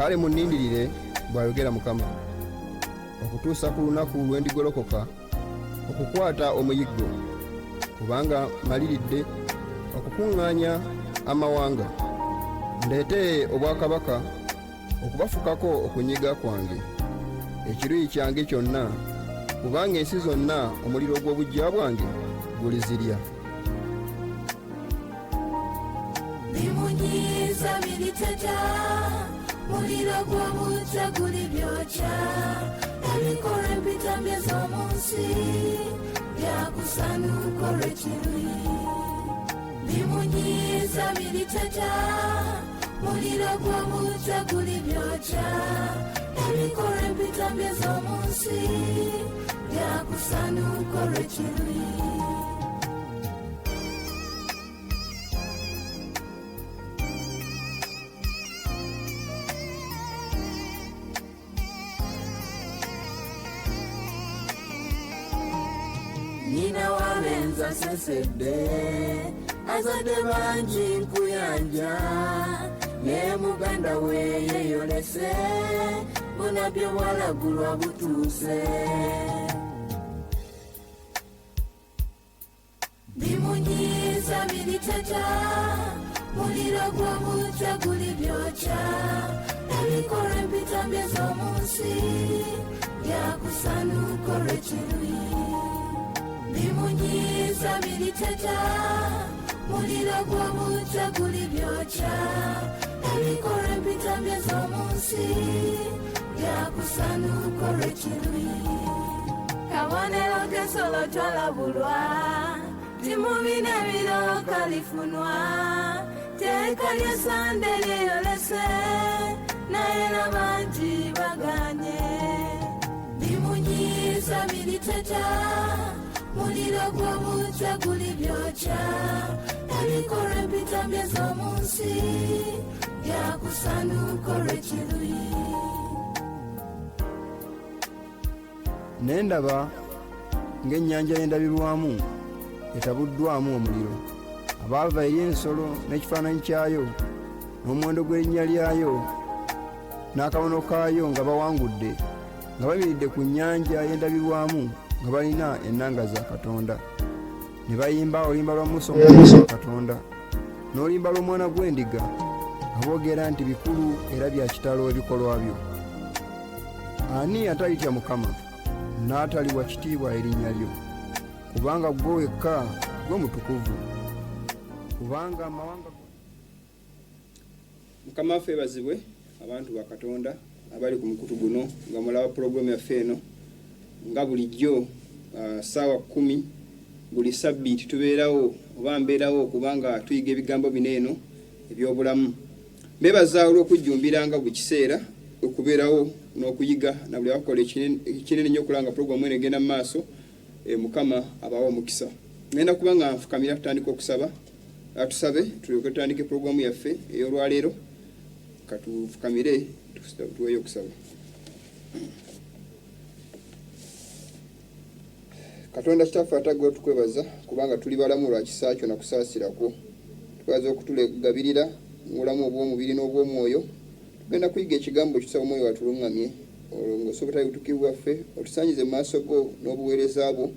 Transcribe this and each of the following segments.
kale munnindirire bw'ayogera Mukama okutuusa ku lunaku lwe ndigolokoka okukwata omuyiggo, kubanga maliridde okukuŋŋaanya amawanga, ndeete obwakabaka okubafukako okunyiga kwange, ekiruyi kyange kyonna, kubanga ensi zonna omuliro gw'obuggya bwange gulizirya. Bimunyiza biriteta, muliro gw'obuggya gulibyokya, ebikolwa empitambye z'omu nsi byakusanuka olw'ekiruyi. Bimunyiza biriteta, muliro gw'obuggya gulibyokya, ebikolwa empitambye z'omu nsi byakusanuka olw'ekiruyi. Nina wabenza sesedde, azadde bangi nkuyanja, ne muganda we yeyolese, bunabyo bwalagulwa butuuse. Bimunyiza biriteta, muliro gw'obuggya gulibyokya, ebikolwa empitambye z'omu nsi byakusanuka olw'ekiruyi. Bimunyiza biriteta, muliro gw'obuggya gulibyokya, ebikolwa empitambye z'omu nsi byakusanuka olw'ekiruyi. Kabonero k'ensolo twalabulwa, timubina ebirooka lifunwa, teeka ly'esande lyeyolese, naye n'abangi baganye. Bimunyiza biriteta, muliro gw'obuggya gulibyokya, ebikolwa empitambye z'omu nsi byakusanuka olw'ekiruyi. Ne ndaba ng'ennyanja y'endabirwamu etabuddwamu omuliro, abaava eri ensolo n'ekifaananyi kyayo n'omuwendo gw'erinnya lyayo n'akabono kaayo nga bawangudde, nga bamiridde ku nnyanja y'endabirwamu nga balina ennanga za Katonda. Ne bayimba oluyimba lwa Musa omuweereza wa Katonda n'oluyimba lw'omwana gw'endiga, nga boogera nti bikulu era bya kitalo ebikolwa byo. Ani atalitya Mukama n'ataliwa kitiibwa erinnya lyo? Kubanga gwe wekka gwe mutukuvu, kubanga amawanga. Mukama waffe bazibwe abantu ba Katonda abali ku mukutu guno nga mulaba pulogulaamu yaffe eno nga bulijjo ssaawa 10 buli sabbiiti tubeerawo oba mbeerawo kubanga tuyiga ebigambo bino eno ebyobulamu. Mbebaza olw'okujjumbiranga buli kiseera okubeerawo n'okuyiga na buli akola ekinene nnyo okulanga pulogulaamu eno egenda mu maaso. Mukama abawa omukisa. Ngenda kuba nga nfukamira tutandika okusaba. Tusabe tulyoke tutandike pulogulaamu yaffe ey'olwaleero. Katufukamire tuweeyo okusaba. Katonda kitaffe atagwe tukwebaza kubanga tuli balamu lwa kisa kyo na kusaasirako. Tukwaza okutulegabirira mu bulamu obw'omubiri n'obw'omwoyo. Tugenda kuyiga ekigambo ekisaba omwoyo watulungamye ng'osobola obutuukirivu bwaffe otusaanyize mu maaso go n'obuweereza bwo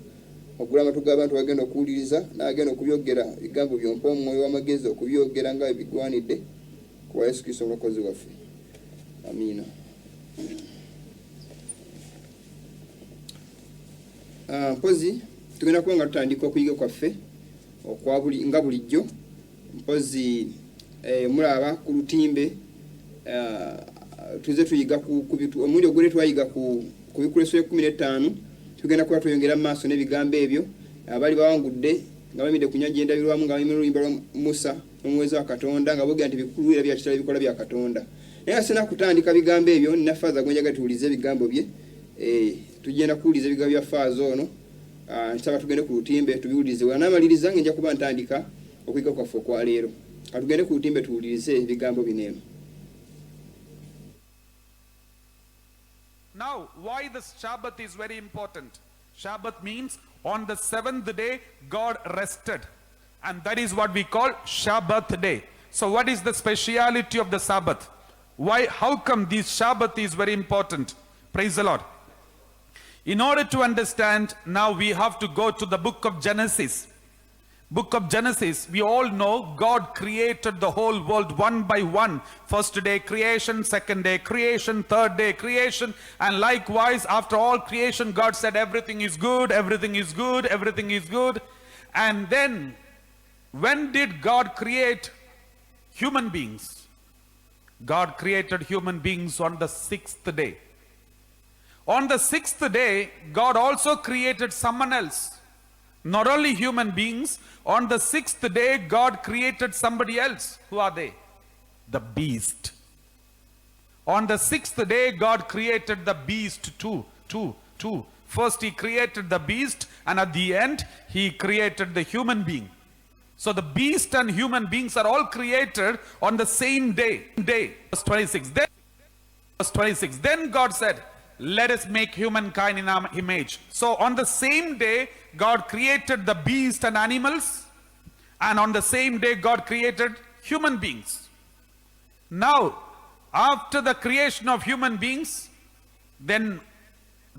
ogula amatu g'abantu bagenda okuwuliriza n'agenda okubyogera ebigambo byompa omwoyo w'amagezi okubyogera nga bigwanidde ku Yesu Kristo omulokozi waffe. Amiina. Mpozi tugenda kuba nga tutandika okuyiga kwaffe nga bulijjo. Mpozi mulaba ku lutimbe tuze tuyiga omulundi ogwere twayiga ku bikuleso 15 tugenda kuba tweyongera mu maaso n'ebigambo ebyo. Abali bawangudde nga bamidde ku nnyanja y'endabirwamu nga bamira oluyimba lwa Musa n'omuweereza wa Katonda nga boogera nti bikulu era bya kitalo ebikola bya Katonda. Naye sina kutandika bigambo ebyo nina faaza gwenjaga tuwulize ebigambo bye. Tugenda kuwuliza ebigambo bya faaza ono. Nsaba tugende ku lutimbe tubiwulirize. Wanamaliriza ngenja kuba ntandika okuyiga kwaffe okwa leero. Katugende ku lutimbe tuwulirize ebigambo bino. Now, why this Shabbat is very important? Shabbat means on the 7th day, God rested. And that is what we call Shabbat day. So what is the speciality of the Sabbath? Why? How come this Shabbat is very important? Praise the Lord. In order to understand, now we have to go to the book of Genesis. Book of Genesis, we all know God created the whole world one by one. First day creation, second day creation, third day creation, and likewise after all creation God said everything is good, everything is good, everything is good. And then when did God create human beings? God created human beings on the 6th day. On the 6th day, God also created someone else. Not only human beings, on the 6th day, God created somebody else. Who are they? The beast. On the 6th day, God created the beast too. First he created the beast, and at the end, he created the human being. So the beast and human beings are all created on the same day. Verse 26. Then God said, let us make humankind in our image. So on the same day, God created the beast and animals, and on the same day God created human beings. Now, after the creation of human beings, then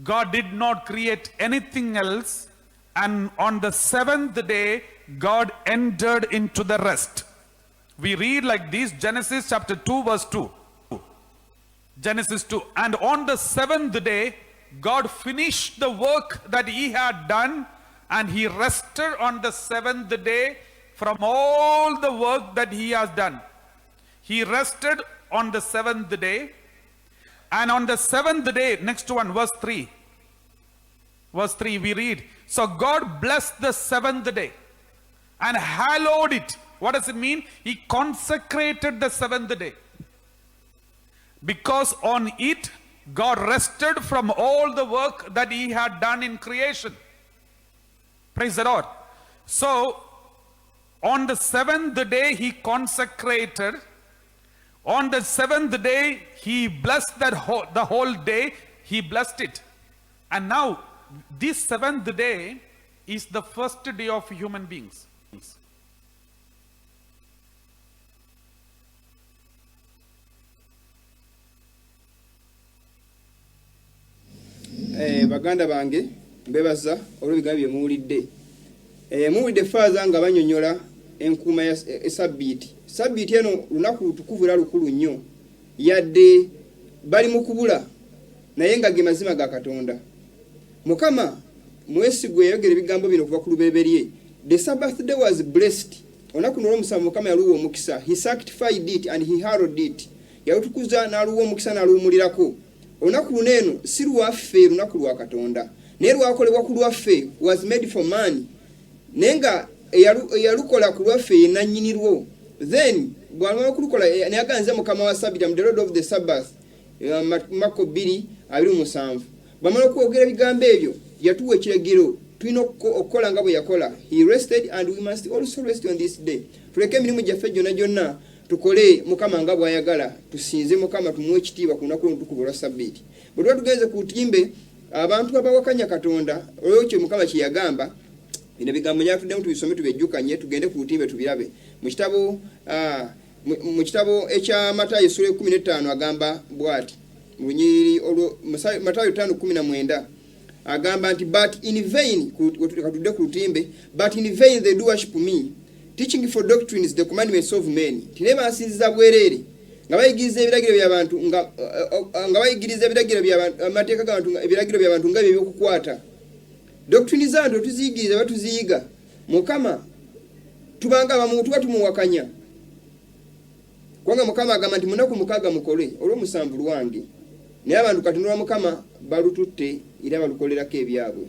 God did not create anything else, and on the 7th day God entered into the rest. We read like this, Genesis chapter 2 verse 2. Genesis 2. And on the 7th day, God finished the work that he had done, and he rested on the 7th day from all the work that he has done. He rested on the 7th day, and on the 7th day, next one, verse 3. Verse 3 we read, so God blessed the 7th day and hallowed it. What does it mean? He consecrated the 7th day. Because on it, God rested from all the work that he had done in creation. Praise the Lord. So, on the 7th day, he consecrated. On the 7th day, he blessed the whole day. He blessed it. And now, this 7th day is the first day of human beings. Baganda bange mbebaza olw'ebigambo bye muwulidde. Muwulidde faaza nga banyonyola enkuuma ya sabbiiti. Sabbiiti eno lunaku lutukuvu era lukulu nnyo, yadde bali mu kubula naye nga ge mazima ga Katonda. Mukama mwesigwe yayogera ebigambo bino kuva ku lubereberye. The Sabbath day was blessed. Olunaku olw'omusanvu Mukama yaluwa omukisa. He sanctified it and he hallowed it. Yalutukuza n'aluwa omukisa n'aluwumulirako. Olunaku luno eno si lwaffe, lunaku lwa Katonda. Naye lwakolebwa ku lwaffe, was made for man. Naye nga eyalukola ku lwaffe ye nannyinirwo. Then bw'amala okulukola ne aganza Mukama wa Sabbath, the Lord of the Sabbath, Marko 2:27. Bw'amala okwogera ebigambo ebyo yatuwa ekiragiro tulina okukola nga bwe yakola. He rested and we must also rest on this day. Tuleke emirimu gyaffe gyonna tukole Mukama nga bw'ayagala, tusinze Mukama, tumuwe ekitiibwa ku lunaku olutukuvu olwa Sabbiiti. Bwe tuba tugenze ku lutimbe abantu abawakanya Katonda, olwekyo Mukama kye yagamba, bino bigambo byatuddemu tubisome tubejjukanye, tugende ku lutimbe tubirabe. Mu kitabo ekya Matayo sura 15 agamba bw'ati, mu lunyiriri olwo Matayo 5:19 agamba nti, but in vain, katudde ku lutimbe, but in vain they do worship me, teaching for doctrines the commandments of men. Tine bansinziza bwereere nga bayigiriza ebiragiro by'abantu nga bayigiriza ebiragiro by'abantu, amateeka g'abantu, ebiragiro by'abantu nga by'ebyokukwata. Doctrines zanto tuziyigiriza batuziyiga. Mukama tubanga abamu tuba tumuwakanya. Kubanga Mukama agamba nti munaku 6 mukole, olw'omusanvu lwange. Naye abantu Katonda wa Mukama balututte era balukolerako ebyabwe.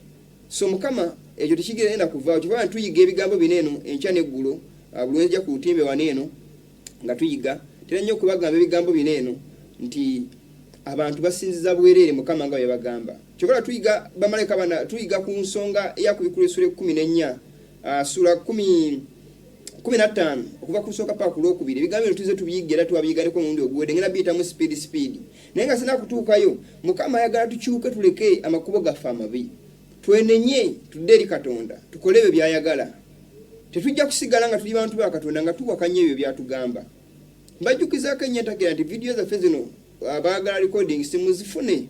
So Mukama ekyo tekigenda kuvaawo. Kyova tuyiga ebigambo bino eno enkya n'eggulo, bulungi ku lutimbe wano eno nga tuyiga. Tera nnyo okubagamba ebigambo bino eno nti abantu basinziza bwereere Mukama nga bwe bagamba. Kyokola tuyiga bamalayika bana, tuyiga ku nsonga eyakubikula sura 14, sura 15 okuva ku nsooka paka ku lwokubiri. Ebigambo bino tuze tubiyiga era tubabiyiganeko omulundi oguwedde, ngenda biyitamu speed. Naye nga sina kutuukayo, Mukama ayagala tukyuke tuleke amakubo gaffe amabi. Twenenye tudde eri Katonda, tukole ebyo by'ayagala. Tetujja kusigala nga tuli bantu ba Katonda nga tuwakanya ebyo by'atugamba. mbajjukizaako ennyantakera nti vidiyo zaffe zino abaagala recordings muzifune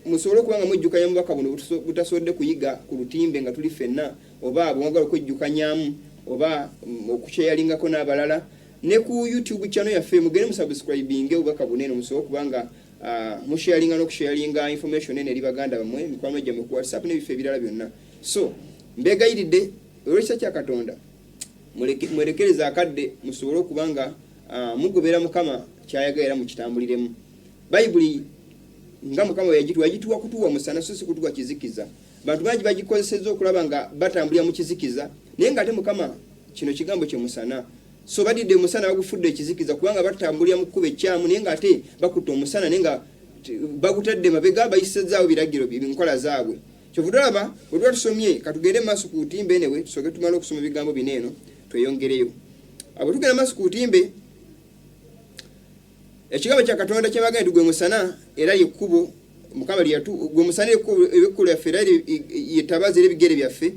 musobole okuba nga mwejjukanya mu bubaka buno butasobodde kuyiga ku lutimbe nga tuli ffenna, oba bwagala okwejjukanyamu oba okukyeyalingako n'abalala. Ne ku YouTube channel yaffe mugende musubscribinge obubaka buno eno musobole okuba nga musharinga n'okusharinga information ene eri baganda bamwe mikwano gyammwe ku WhatsApp n'ebifo ebirala byonna. So mbegayiridde olw'ekisa kya Katonda mwerekereza akadde musobole okuba nga mugobera Mukama kyayagala era mukitambuliremu. Bayibuli nga Mukama yagituwa kutuwa musana so si kutuwa kizikiza. Bantu bangi bagikozesezza okulaba nga batambulira mu kizikiza naye nga ate Mukama kino kigambo kye musana. So badidde musana bagufudde ekizikiza kubanga batambulira mu kkubo ekyamu naye nga ate bakutta omusana naye nga bagutadde mabega bayisizaawo biragiro binkola zaabwe. Kyovudalaba bwe tuba tusomye katugende maaso ku lutimbe enewe tusoke tumala okusoma ebigambo bino eno tweyongereyo. Abo tugenda maaso ku lutimbe ekigambo kya Katonda kye bagamba gwe musana era yekkubo Mukama gwe musana ebyekkubo lyaffe era yetabaza era ebigere byaffe.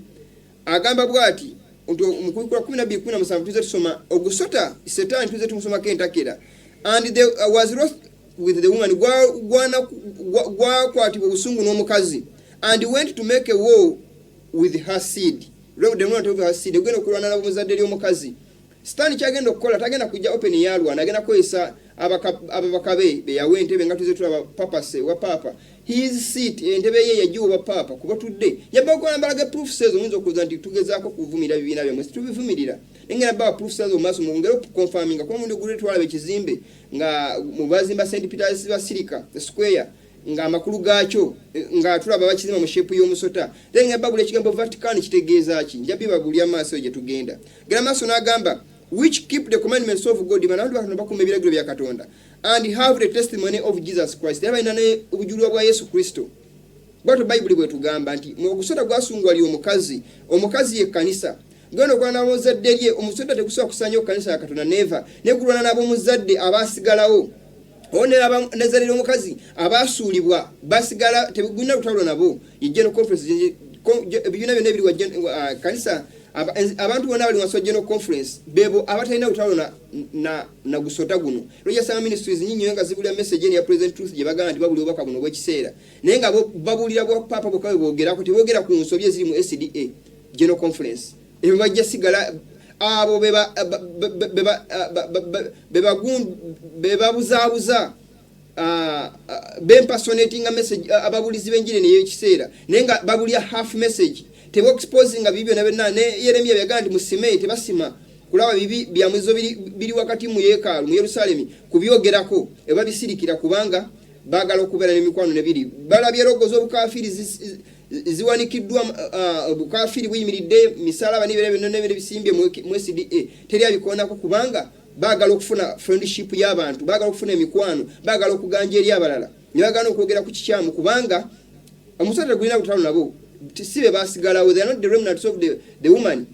Agamba bw'ati Mukula 12:17 tuze tusoma ogusota Setaani tuze tumusomako entakera. And there was wrath with the woman gwakwatibwa obusungu n'omukazi and went to make a war with her seed. The woman of her seed ogenda okulwana nabo muzadde ly'omukazi. Setaani kyagenda okukola tagenda kujja open yalwana agenda kwesa ababakabe beyawe entebe nga tuze tulaba papase wa papa his seat entebe ye yajiwa papa kuba tudde yabakola mbalaga proof says omunzo okuza nti tugezaako kuvumira bibina byamwe tubivumirira engera ba proof says omaso mungero confirming ko mundu gure twala ekizimbe nga mubazimba St Peter's Basilica square nga makulu gacho nga tulaba bakizima mu shape y'omusota lenga babule ekigambo Vatican kitegeeza ki njabi babulya maso je tugenda gera maso n'agamba which keep the commandments of God banandu bano bakume ebiragiro bya Katonda and have the testimony of Jesus Christ yaba inane obujulwa bwa Yesu Kristo. Bwato Bible bwe tugamba nti ogusota gwasungwa ali omukazi ye kanisa gano kwa nabo zadde lye omusota tekusobola kusanya kanisa ya Katonda never ne kulwana nabo muzadde abasigalawo onera nezalira omukazi abasuulibwa basigala tebuguna lutalo nabo yegeno conference ebiyuna byonna ebiri wa kanisa abantu bonna bali waso general conference bebo abatalina utalo na gusota guno Royal Sang Ministries nyinyi nga zibulya message ya President Truth je baganda babuli obaka buno bwekiseera naye nga babulira bwa papa bokawe bogerako tebogera ku nsobye ziri mu SDA general conference ebyo bajja sigala abo beba buzabuza impersonating a message ababulizi benjire ne yekiseera naye nga babulya half message tebo exposing bibyo na ne Yeremia byagandi musime tebasima kulaba bibi bya mwizo biri wakati mu yekalu mu Yerusalemu kubyogerako eba bisirikira kubanga bagala okubera n'emikwano nebiri balabye rogozo obukafiri ziwanikiddwa obukafiri buyimiridde misalaba n'ebire bisimbye mu SDA teri abikonako kubanga bagala okufuna friendship y'abantu bagala okufuna emikwano bagala okuganja eri abalala ne bagala okwogera ku kikyamu kubanga omusajja gulina kutalo nabo sibe basigalawo. They are not the remnants of the woman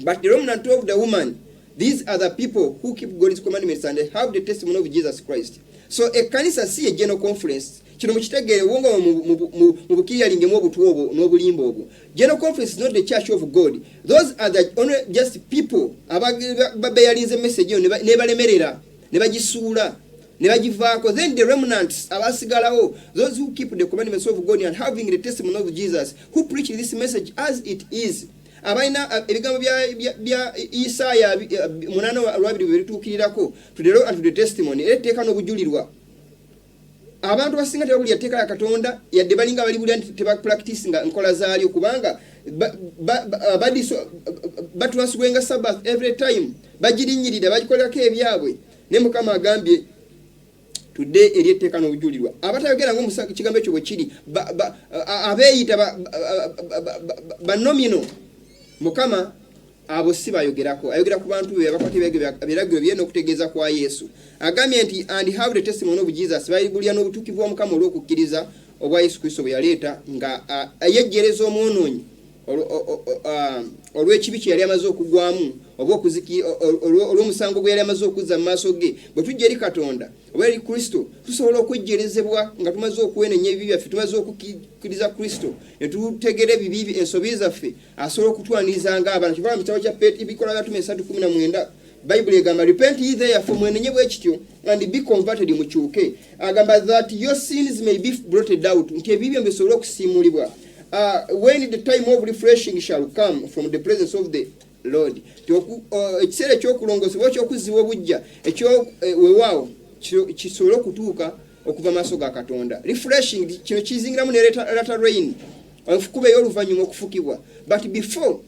but the remnant of the woman. These are the people who keep God's commandments and have the testimony of Jesus Christ. So a kanisa si a general conference kino mukitegere wonga mu bukiyalinge mu obutuobo n'obulimbo obwo. General conference is not the church of God. Those are the only just people abayalinze message yo ne balemerera ne bagisuula ne bagivaako. Then the remnants abasigalawo those who keep the commandments of God and having the testimony of Jesus who preach this message as it is. Abaina ebigambo bya Isaya 8:2 berituukirirako to the law and to the testimony eteeka n'obujulirwa. Abantu basinga tebabuli yateeka ya Katonda yadde balinga bali buli teba practice nga nkola zaalyo kubanga batwasugwenga Sabbath every time bagirinnyirira bagikolako ebyabwe ne Mukama agambye today eryeteeka n'obujulirwa abatayogera ng'omusaka kigambo ekyo bwe kiri abeeyita banomino Mukama abo si bayogerako ayogera ku bantu be abakwati biragiro bye n'okutegeeza kwa Yesu. Agambye nti and have the testimony of Jesus bayibulya n'obutuukivu bwa Mukama olw'okukkiriza obwa Yesu Kristo bwe yaleeta nga yejjereza omwonoonyi olw'ekibi kye yali amaze okugwamu olw'omusango gwe yali amaze okuzza mu maaso ge. Bwe tujja eri Katonda oba eri Kristo tusobola okujjerezebwa nga tumaze okuwenenya ebibi byaffe tumaze okukkiriza Kristo ne tutegera ebibi ensobi zaffe asobola okutwaniriza ng'abaana. Kivala mu kitabo kya Ebikola bya 3:19 Bible egamba repent ye therefore mwenenye bwekityo and be converted mukyuke. Agamba that your sins may be blotted out, nti ebibyo bisobole okusiimulibwa. When the time of refreshing shall come from the presence of the Lord. Ekiseera ekyokulongosebwa ekyokuzibwa obujja weewaawo kisobole okutuuka okuva maaso ga Katonda. Refreshing kino kizingiramu ne latter rain, enfukuba ey'oluvannyuma okufukibwa. But before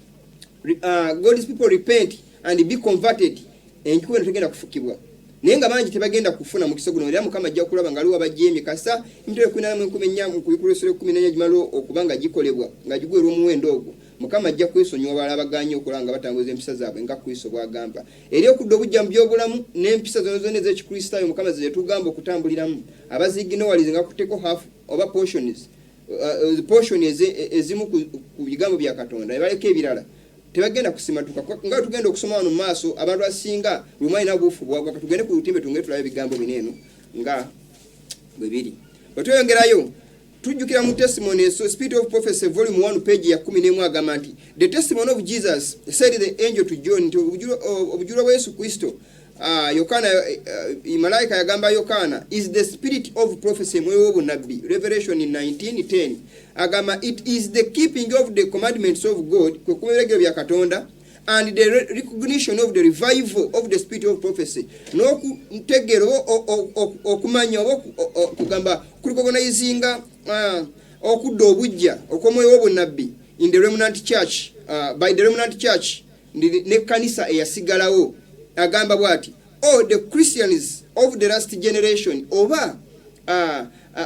God's people repent and be converted, enkuba tegenda kufukibwa. Naye nga bangi tebagenda kufuna mukisa guno, era Mukama ajja kulaba nga aliwo abajjeemye kasa Mitwalo 14 mu Kubikulosero 14 gimala okubanga gikolebwa nga gigwerwa omuwendo ogwo. Mukama ajja kwesonyiwa bala abaganye okulanga batanguza empisa zaabwe nga Kristo bw'agamba. Eri okudda obujja mu by'obulamu n'empisa zonna ez'Ekikristaayo Mukama ze tugamba okutambuliramu. Abaziginowalize nga kuteko half oba portions ezimu ku bigambo bya Katonda ebaleka ebirala tebagenda kusimatuka nga tugenda okusoma wano mu maaso abantu asinga lumwali nabuufu bwagwa katugende ku lutimbe tungere tulabe ebigambo bineeno nga bwe biri. Bwe tweyongerayo tujjukira mu testimony so Spirit of Prophecy volume 1 page ya 11 agamba nti the testimony of Jesus said the angel to John nti obujulwa bwa Yesu Kristo Yokana malaika yagamba Yokana is the spirit of prophecy mwewo obunabbi. Revelation in 19:10 agamba it is the keeping of the commandments of God kwe kumeragiro bya Katonda and the recognition of the revival of the spirit of prophecy n'okutegero okumanya okugamba kulikozingaizinga okudda obujja okw'omwoyo obunabbi in the remnant church by the remnant church ne kanisa eyasigalawo. Agamba bwati the Christians of the last generation oba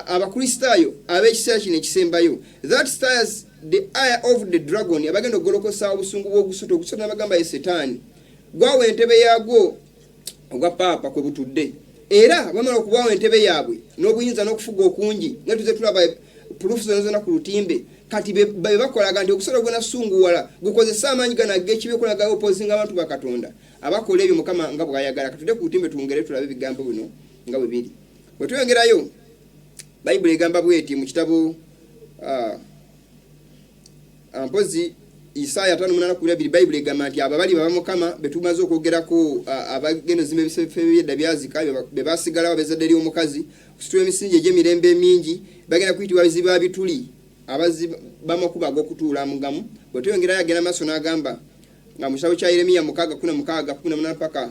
abakristaayo ab'ekiseera kino ekisembayo that stirs the eye of the dragon abagenda okugolokosa obusungu bw'ogusoto ogusoto n'abagamba ye Setaani gwawo entebe yaagwo ogwa paapa kwe butudde era bamala okubwawo entebe yaabwe n'obuyinza n'okufuga okungi nga tuze tulaba proof zonna ku lutimbe kati bakolaga nti okusolo gwena sunguwala gukozesa amaanyi gana ag'ekibi okulaga opozinga abantu ba Katonda abakola ebyo Mukama nga bw'ayagala. Katudde ku lutimbe tungere tulabe ebigambo bino nga bwe biri. Bwe tweyongerayo Bayibuli egamba bweti mu kitabo mpozi Isaaya 5:8 Bayibuli egamba nti ababali baba Mukama betumaze okwogerako abagenda zimbe bisefe byedda byazika be basigalawo bezadde eri omukazi kusitula emisingi egy'emirembe emingi bagenda kuyitibwa biziba bituli abazi bamakuba ag'okutuula mugamu. Bwe tweyongerayo agenda maaso n'agamba nga mu kitabo kya Yeremiya 6:16 paka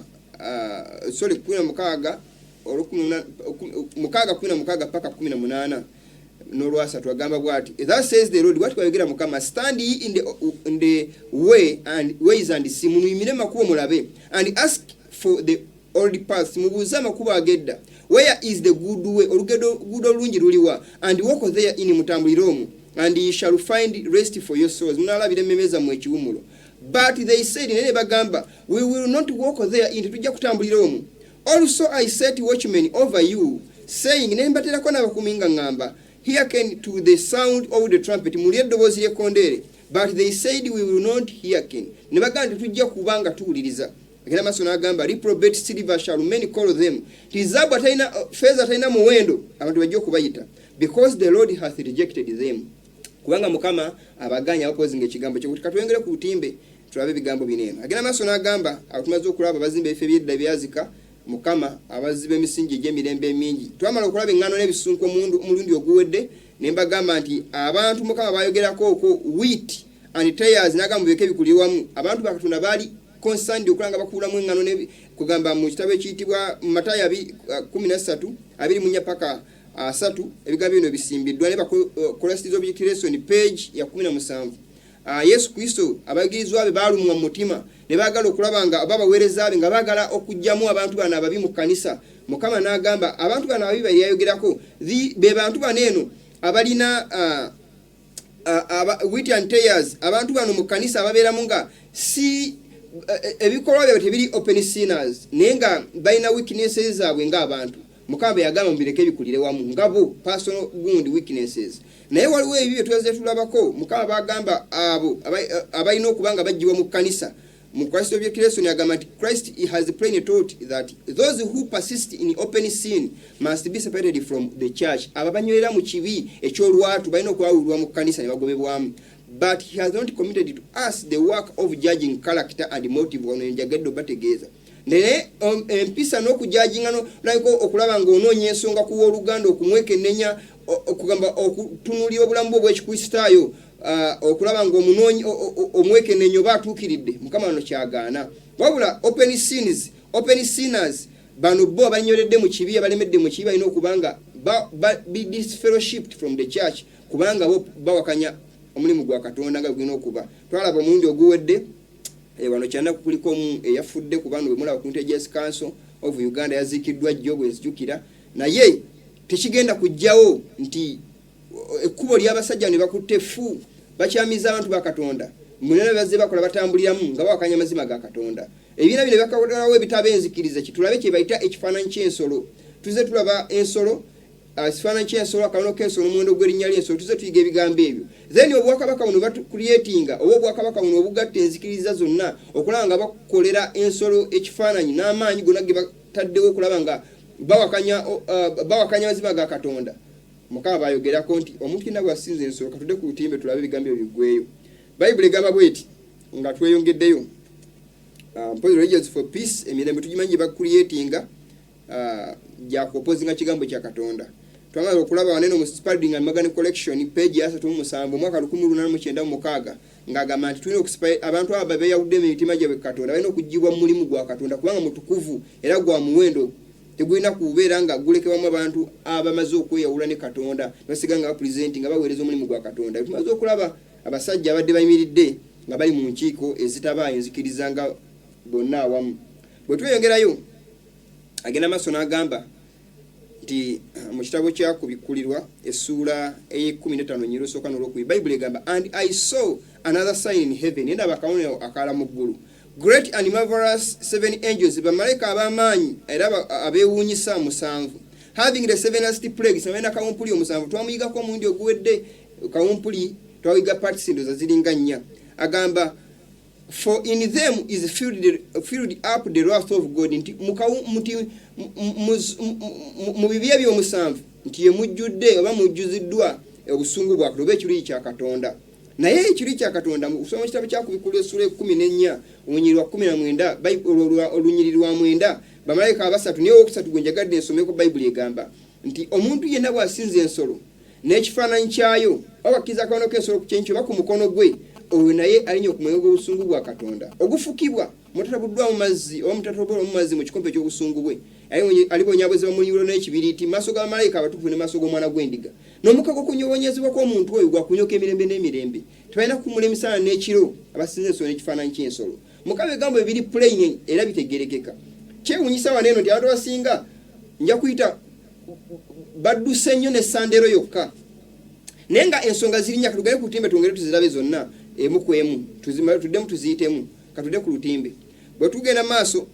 6:16 paka 18 n'olwasa twagamba bwati that says the Lord. Bwati kwayogera Mukama stand ye in the way and ways and see munuyimire makubo mulabe and ask for the old paths mubuuze amakubo agedda where is the good way olugedo olungi luliwa and walk there in mutambulire omwo and ye shall find rest for your souls munalabire emmemeza mu ekiwumulo. But they said nene bagamba we will not walk there into tujja kutambulira omwo. Also I set watchmen over you saying ne mbaterako n'abakuminga ngamba hearken to the sound of the trumpet mulye eddoboozi ly'ekkondeere. But they said we will not hearken ne bagamba tujja kubanga tuwuliriza. Agenda maaso n'agamba reprobate silver shall many call them tizaabu atalina feeza atalina muwendo abantu bajja okubayita because the Lord hath rejected them. Kubanga Mukama abaganya abakozinga ekigambo kyo. Katwengere ku lutimbe tulabe ebigambo bineeno. Agenda maaso n'agamba atumaze okulaba abazimba ebife byedda byazika Mukama abaziba emisingi egy'emirembe emingi. Twamala okulaba eŋŋaano n'ebisunko omulundi oguwedde ne mbagamba nti abantu Mukama bayogerako okwo wheat and tares n'agamba bibeke bikuli wamu. Abantu ba Katonda baali concerned okulanga bakuulamu eŋŋaano ne kugamba mu kitabo ekiyitibwa Matayo 13:24 paka 3 ebigambo bino bisimbiddwa ne Christ's Objective page ya 17. Yesu Kristo abagirizwa be baalumwa mu mutima ne baagala okulaba nga babaweereza be nga baagala okujjamu abantu bano ababi mu kanisa. Mukama n'agamba abantu bano ababi bali yayogerako be bantu bano eno abalina wheat and tares abantu bano mu kanisa ababeeramu nga si ebikolwa byabwe tebiri open sinners naye nga balina weaknesses zaabwe ng'abantu. Mukama yagamba mbireke bikulire wamu ngabo personal good weaknesses. Naye waliwo ebyo tuweze tulabako Mukama bagamba abo abalina okubanga bajjiwa mu kanisa. Mu Christ Objective yagamba nti Christ has plainly taught that those who persist in open sin must be separated from the church. Ababanywera mu kibi ekyolwatu balina okwawulwa mu kanisa ne bagobebwamu. But he has not committed to us the work of judging character and motive ono enjagedde bategeeza. naye empisa n'okujajinga naiko okulaba ng'onoonya ensonga ku w'oluganda okumwekenneenya okugamba okutunulira obulamu bwe bw'ekikulisitaayo okulaba ng'omunoonya omwekenneenya oba atuukiridde mukama wano kyagaana wabula open sinners bano bo abanyoledde mu kibi abalemedde mu kibi balina okubanga be disfellowshipped from the church kubanga bo bawakanya omulimu gwa Katonda nga gulina okuba twalaba omulundi oguwedde wano kyana kuliko eyafudde ku bano bemulaba ku Intelligence Council of Uganda yaziikiddwa jjo bwezijjukira naye tekigenda kujjawo nti ekkubo ly'abasajja ne bakutte fu bakyamiza abantu ba Katonda munene bazze bakola batambuliramu nga bawakanya mazima ga Katonda ebiina bino byakawolawo ebitabo enzikiriza kitulabe kye bayita ekifaananyi ky'ensolo tuze tulaba ensolo sifaananyi ky'ensolo akabano k'ensolo omuwendo gw'erinnya ly'ensolo tuze tuyiga ebigambo ebyo then obwakabaka buno batucreatinga oba obwakabaka buno obugatta enzikiriza zonna okulaba nga bakolera ensolo ekifaananyi n'amaanyi gonna ge bataddewo okulaba nga bawakanya mazima ga Katonda Mukama bayogerako nti omuntu yenna bw'asinza ensolo katudde ku lutimbe tulabe ebigambo ebyo biggweyo Bayibuli egamba bweti nga tweyongeddeyo Religions for Peace emirembe tugimanyi gye bacreatinga gyakuopozinga kigambo kya Katonda twamala okulaba wanene mu Spalding and Morgan Collection page ya 37 mwaka 1896 ng'agamba nti tulina okusipa abantu abo beeyawudde emitima gyabwe Katonda balina okuggyibwa mu mulimu gwa Katonda kubanga mutukuvu era gwa muwendo tegulina kubeera nga gulekebwamu abantu abamaze okweyawula ne Katonda basiga nga bapresenting nga baweereza omulimu gwa Katonda tumaze okulaba abasajja abadde bayimiridde nga bali mu nkiiko ezitaba enzikiriza bonna awamu bwe tweyongerayo agenda maaso n'agamba nti mu kitabo kyakubikkulirwa essuula ey'15 nnyiro esooka n'olwokubiri Bayibuli egamba and I saw another sign in heaven ndaba akawonero akala mu ggulu great and marvelous 7 angels bamalayika ab'amaanyi era abeewuunyisa 7 having the 7 last plagues abalina kawumpuli 7 twamuyigako omundi oguwedde kawumpuli twawiga partisindo ziringa 4 agamba for in them is filled up the wrath of God nti mu bibi ebyo 7 nti ye mujjudde oba mujjuziddwa obusungu bwa Katonda ekiruyi kya Katonda naye ekiruyi kya Katonda mu kusoma kitabo kyakubikkulirwa essuula 14 olunyiriri lwa 19 Bayibuli olunyiriri lwa 9 bamalayika abasatu niyo okusatu gwe njagadde ensomeko Bayibuli egamba nti omuntu yenna bw'asinza ensolo n'ekifaananyi kyayo obakkiriza akawano k'ensolo ku kyenkyo oba ku mukono gwe oyo naye alinya okumanya obusungu bwa Katonda ogufukibwa mutatabuddwa mu mazzi oba mutatabuddwa mu mazzi mu kikompe ky'obusungu bwe alibonyabwezebwa mu nyulo n'ekibiriiti mu maaso g'abamalayika abatukuvu ne maaso g'omwana gw'endiga n'omukago okunyowonyezebwa kw'omuntu oyo gwakunyoka emirembe n'emirembe tebalina kumula emisana n'ekiro abasinza ensolo n'ekifaananyi ky'ensolo Mukama ebigambo ebiri plain era bitegerekeka kyewuunyisa wano eno nti abantu basinga nja kuyita badduse nnyo ne sandero yokka naye nga ensonga zirinya katugale ku lutimbe twongere tuzirabe zonna emu ku emu tuddemu tuziyitemu katudde ku lutimbe bwe tugenda maaso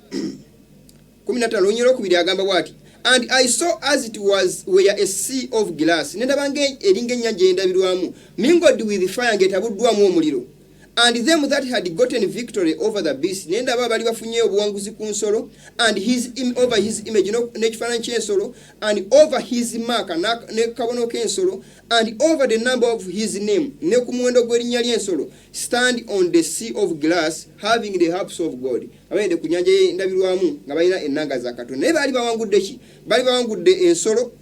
15 olunyiro okubiri agamba bw'ati and I saw as it was where a sea of glass nendaba eringa ennyanja endabirwamu mingled with fire ng'etabuddwamu omuliro and them that had gotten victory over the beast nendaba bali bafunye obuwanguzi ku nsolo and over his image n'ekifaananyi ky'ensolo and over his mark ne kabono k'ensolo and over the number of his name ne ku muwendo gw'erinnya ly'ensolo stand on the sea of glass having the harps of God abayende ku nyanja endabirwamu nga balina ennanga za Katonda naye baali bawangudde ki baali bawangudde ensolo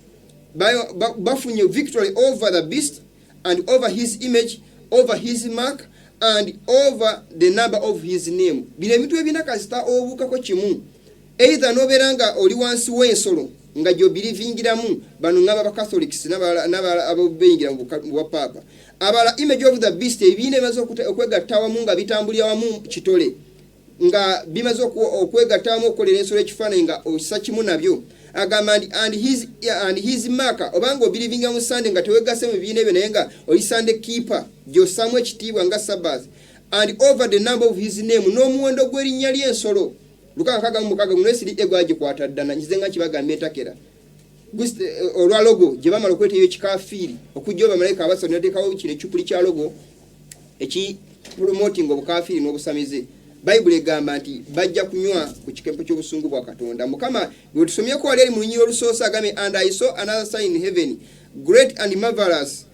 bafunye victory over the beast and over his image over his mark and over the number of his name bile mitu ebina kasita obukako kimu either noberanga oli wansi w'ensolo nga gyo bilivingiramu bano ngaba Catholics n'abala abobeyingira mu papa abala image of the beast ebine mazo okwegattawa mu nga bitambulira wamu kitole nga bimazo okwegattamu okolera ensolo ekifaananyi nga okisa kimu nabyo agamba and his marker obanga obirivinga mu Sunday nga tewegase mu biine byo naye nga oli Sunday keeper gy'ossaamu ekitiibwa nga Sabbath and over the number of his name n'omuwendo gw'erinnya ly'ensolo Luka 6:6 munesiri egwagikwata ddana nkize nga kibagambye entakera olwa logo gye bamala okweteyo ekikafiiri okujja bamalayika abasatu n'ateekawo kino ekyupuli kya logo eki promoting obukafiiri n'obusamize Bayibuli egamba nti bajja kunywa ku kikempe ky'obusungu bwa Katonda Mukama bwe tusomyeko wali mu lunyiriri olusoosa agambe and I saw another sign in heaven great and marvelous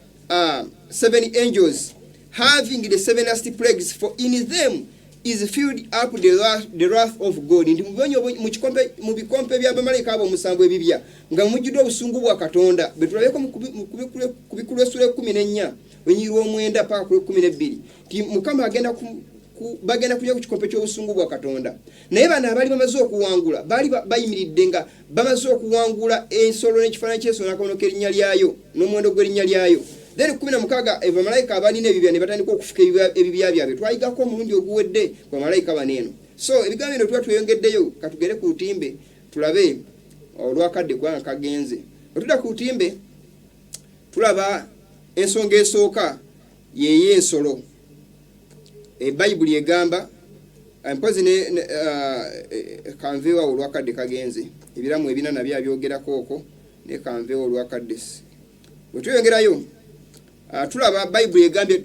7 angels having the 7 last plagues for in them is filled up the wrath of God. Nti mu bikompe bya bamalayika abo omusanvu ebibya nga mujjudde obusungu bwa Katonda betulabeko ku bikulu essula 14 wenyirwa 9 paka ku 12 ti Mukama agenda bagenda kulya ku kikompe ky'obusungu bwa Katonda. Naye bano abali bamaze okuwangula bali bayimiridde nga bamaze okuwangula ensolo n'ekifaananyi ky'ensolo n'akabono k'erinnya lyayo n'omuwendo gw'erinnya lyayo. Then 16 bamalayika abalina ebibya ne batandika okufuka ebibya byabwe. Twayigako omulundi oguwedde kwa malayika baneeno. So ebigambo bino tuba tweyongeddeyo katugere ku lutimbe tulabe olwakadde gwanga kagenze. Otuda ku lutimbe tulaba ensonga esooka yeye ensolo. Bayibuli egamba mpozi ne kanvewa olwakadde kagenze ebiramu ebina nabyo abyogerako okwo ne kanvewa olwakadde. Bwe tuyongerayo tulaba Bayibuli egambye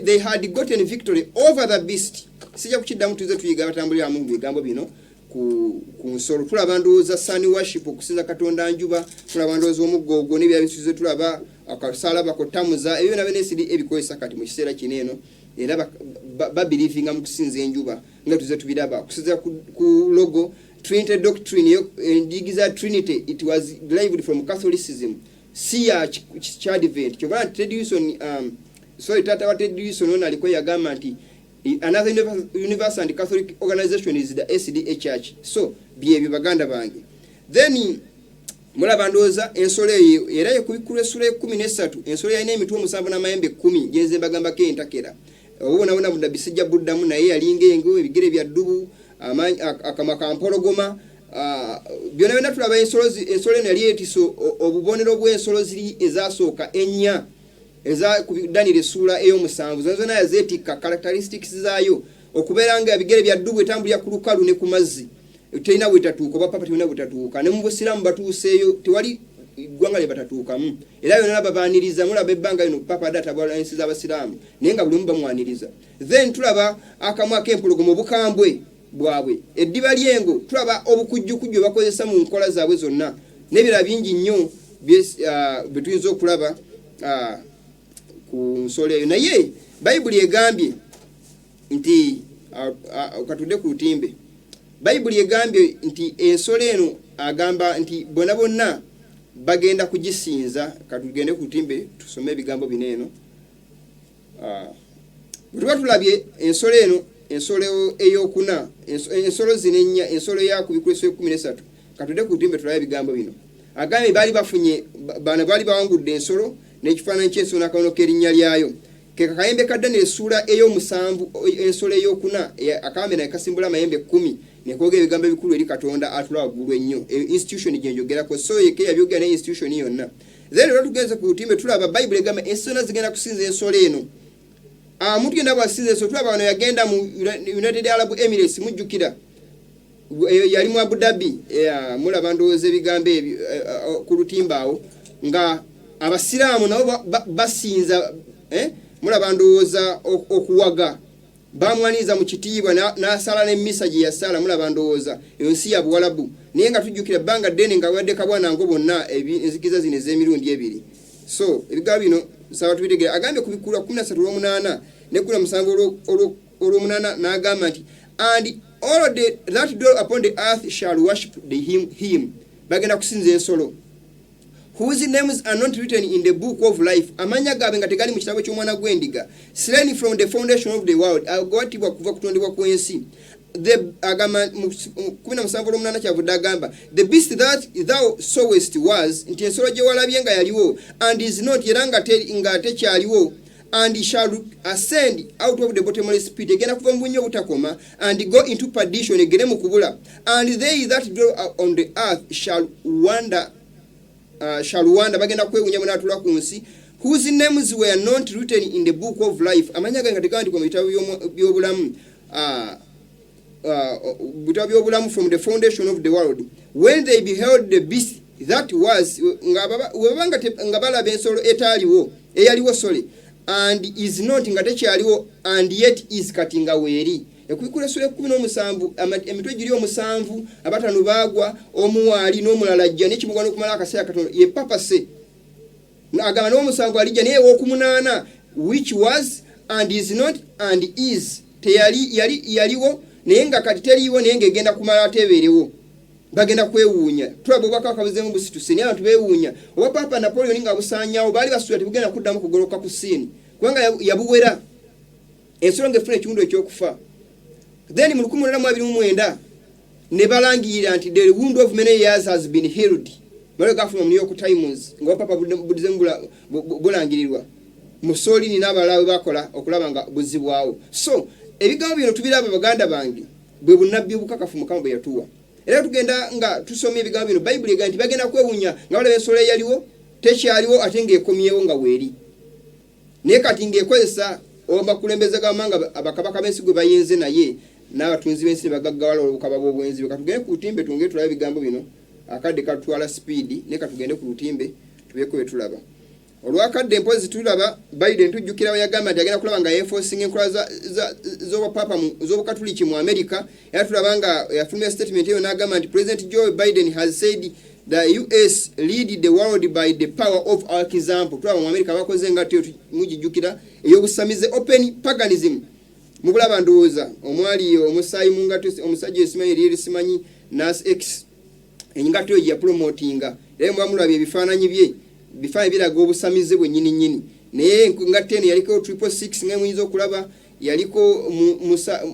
they had gotten victory over the beast. Sijja kukiddamu tuze tuyiga batambulira mu bigambo bino ku nsolo. Tulaba ndowooza sun worship okusinza Katonda njuba, tulaba ndowooza omuggogo n'ebya bisuze, tulaba akasalaba kotamuza ebyo nabyo nesidi ebikozesa kati mu kiseera kineeno era babelievinga mu kusinza enjuba nga tuze tubiraba kusinza ku logo Trinity doctrine endigiza Trinity. It was derived from Catholicism. Siya Chadvent kyobala tradition so tata wa tradition ona aliko yagamba nti another universal and Catholic organization is the SDA Church. So bye baganda bange. Then mulaba ndooza ensolo eyo era ye kubikulu essula 13 ensolo yalina emitwe 7 n'amayembe 10 genze bagamba ke entakera. Obona budabisijja buddamu naye yalinga engo ebigere bya ddubu akamwa kampologoma. Byonna byonna tulaba ensolo eno yali etiso obubonero bw'ensolo ziri ezasooka ennya eza ku Daniel essula ey'omusanvu zonna yazeetikka characteristics zaayo okubeera nga ebigere bya ddubu etambulira ku lukalu ne ku mazzi terina bwetatuuka oba papa terina bwetatuuka ne mu busiraamu batuuseeyo tewali ggwanga lye batatuukamu era yonna babaaniriza mulaba ebbanga lino papa databwala ensi z'abasiraamu naye nga buli mu bamwaniriza. Then tulaba akamwa ak'empologoma obukambwe bwabwe eddiba lyengo tulaba obukujjukujju bakozesa mu nkola zaabwe zonna n'ebirala bingi nnyo bye tuyinza okulaba ku nsolo eyo. Naye Bayibuli egambye nti katudde ku lutimbe Bayibuli egambye nti ensolo eno agamba nti bonna bagenda kugisinza. Katugende ku lutimbe tusome ebigambo bineeno. Bwe tuba tulabye ensolo eno ensolo eyokuna ensolo zinenya ensolo ya kubikulu 13 katudde ku lutimbe tulabe ebigambo bino. Agambye baali bafunye bana baali bawangudde ensolo n'ekifaananyi ky'ensolo n'akabono k'erinnya lyayo. Ke kakayembe ka Daniel essula ey'omusanvu ensolo eyokuna akambe naye kasimbula amayembe 10 nekoga ebigambo ebikulu eri Katonda atula waggulu ennyo institution gye njogerako. So yeke yabyogera ne institution yonna. Then lwe tugenze ku lutimbe tulaba Bayibuli egamba ensolo zigenda kusinza ensolo eno. Muntu yenda bw'asinza ensolo tulaba wano yagenda mu United Arab Emirates mujjukira yali mu Abu Dhabi mulaba ndowooza ebigambo ebyo ku lutimbe awo nga abasiraamu nabo basinza mulaba ndowooza okuwaga bamwaniriza mu kitiibwa n'asala n'emmisa gye yasala mulaba ndowooza eyo nsi ya Buwalabu naye nga tujjukira ebbanga ddene nga wadde kabwanango bonna enzikiza zino ez'emirundi ebiri. So ebigambo bino nsaba tubitegere. Agambye ku bikulu 13:8 ne 17:8 n'agamba nti and all that dwell upon the earth shall worship him. Bagenda kusinza ensolo whose names are not written in the book of life. Amanya gaabwe nga tegali mu kitabo ky'omwana gw'endiga. Slain from the foundation of the world. Agwatibwa kuva kutondebwa kw'ensi. Agamba 17:8 kyavudde agamba the beast that thou sawest was nti ensolo gye walabye nga yaliwo and is not era nga tekyaliwo and shall ascend out of the bottomless pit egenda kuva mu bunnya obutakoma and go into perdition egere mu kubula and they that dwell on the earth shall wander bagenda kwewunya munatula ku nsi whose names were not written in the book of life. Amanya nga tegandikwa mu bitabo by'obulamu from the foundation of the world. When they beheld the beast that was nga balaba ensolo etaliwo eyaliwo sole and is not nga tekyaliwo and yet is kati nga weeri. Ekubikula essula 17 emitwe giri 7 abatano baagwa omuwaali n'omulala ajja n'ekimugwa n'okumala akaseera katono ye papase agamba n'omusanvu alijja naye ow'okumunana which was and is not and is yaliwo naye nga kati teriiwo naye ng'egenda kumala ateebeerewo bagenda kwewuunya tulaba obubaka bakabuzeemu busituse naye abantu beewuunya oba Papa Napoleon nga busaanyaawo baali basuula tebugenda kuddamu kugoloka ku siini kubanga yabuwera ensolo ng'efuna ekiwundu ekyokufa. Then mu 1829 ne balangirira nti the wound of many years has been healed. Bale gafuna mu New York Times nga Papa budizeemu bulangirirwa Mussolini n'abalaawe bakola okulaba nga buzibwawo. So ebigambo bino tubiraba baganda bange bwe bunnabbi obukakafu Mukama bwe yatuwa. Era tugenda nga tusomye ebigambo bino Bayibuli egamba nti bagenda kwewuunya nga balaba ensolo eyaliwo tekyaliwo ate ng'ekomyewo nga weeri. Naye kati ng'ekozesa obakulembeze g'amanga abakabaka b'ensi gwe bayenze naye n'abatunzi b'ensi ne bagaggawala olw'obukaba bw'obwenzi. Katugende ku lutimbe tungere tulabe ebigambo bino akadde katwala speedi naye katugende ku lutimbe tubeeko bye tulaba. Olwakadde empozi tulaba Biden tujjukira yagamba nti agenda kulaba nga enforcing enkola z'obupapa z'obukatuliki mu America. Era tulaba nga yafulumya statement eyo n'agamba nti President Joe Biden has said the US lead the world by the power of our example. Tulaba mu America bakoze nga tyo mujijjukira ey'obusamize open paganism. Mubulaba ndowooza omwali omusaayi mu ngato omusajja esimanyi eri simanyi Nas X engato ya promotinga era mwamulabye ebifaananyi bye bifaananyi biraga obusamize bwe nyini naye ngato eno yaliko 666 nga muyinza okulaba yaliko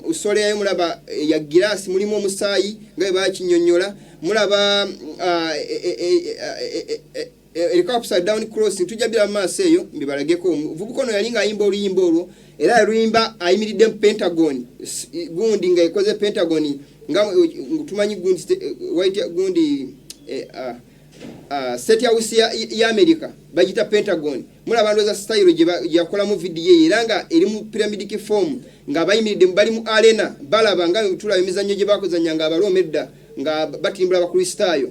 usole yayo mulaba ya girasi mulimu omusaayi nga bakinyonnyola mulaba erika upside down cross tujja bila maaso eyo mbibalageko vubukono yalinga ayimba oluyimba olwo era luyimba ayimiridde mu Pentagon gundi nga ekoze Pentagon nga tumanyi gundi white gundi State House ya America bagita Pentagon mulaba ndoza style gye yakola mu video era nga eri mu pyramidic form nga bayimiridde bali mu arena balaba nga tulaba emizannyo gye bakozanya nga abalomedda nga batimbula abakristaayo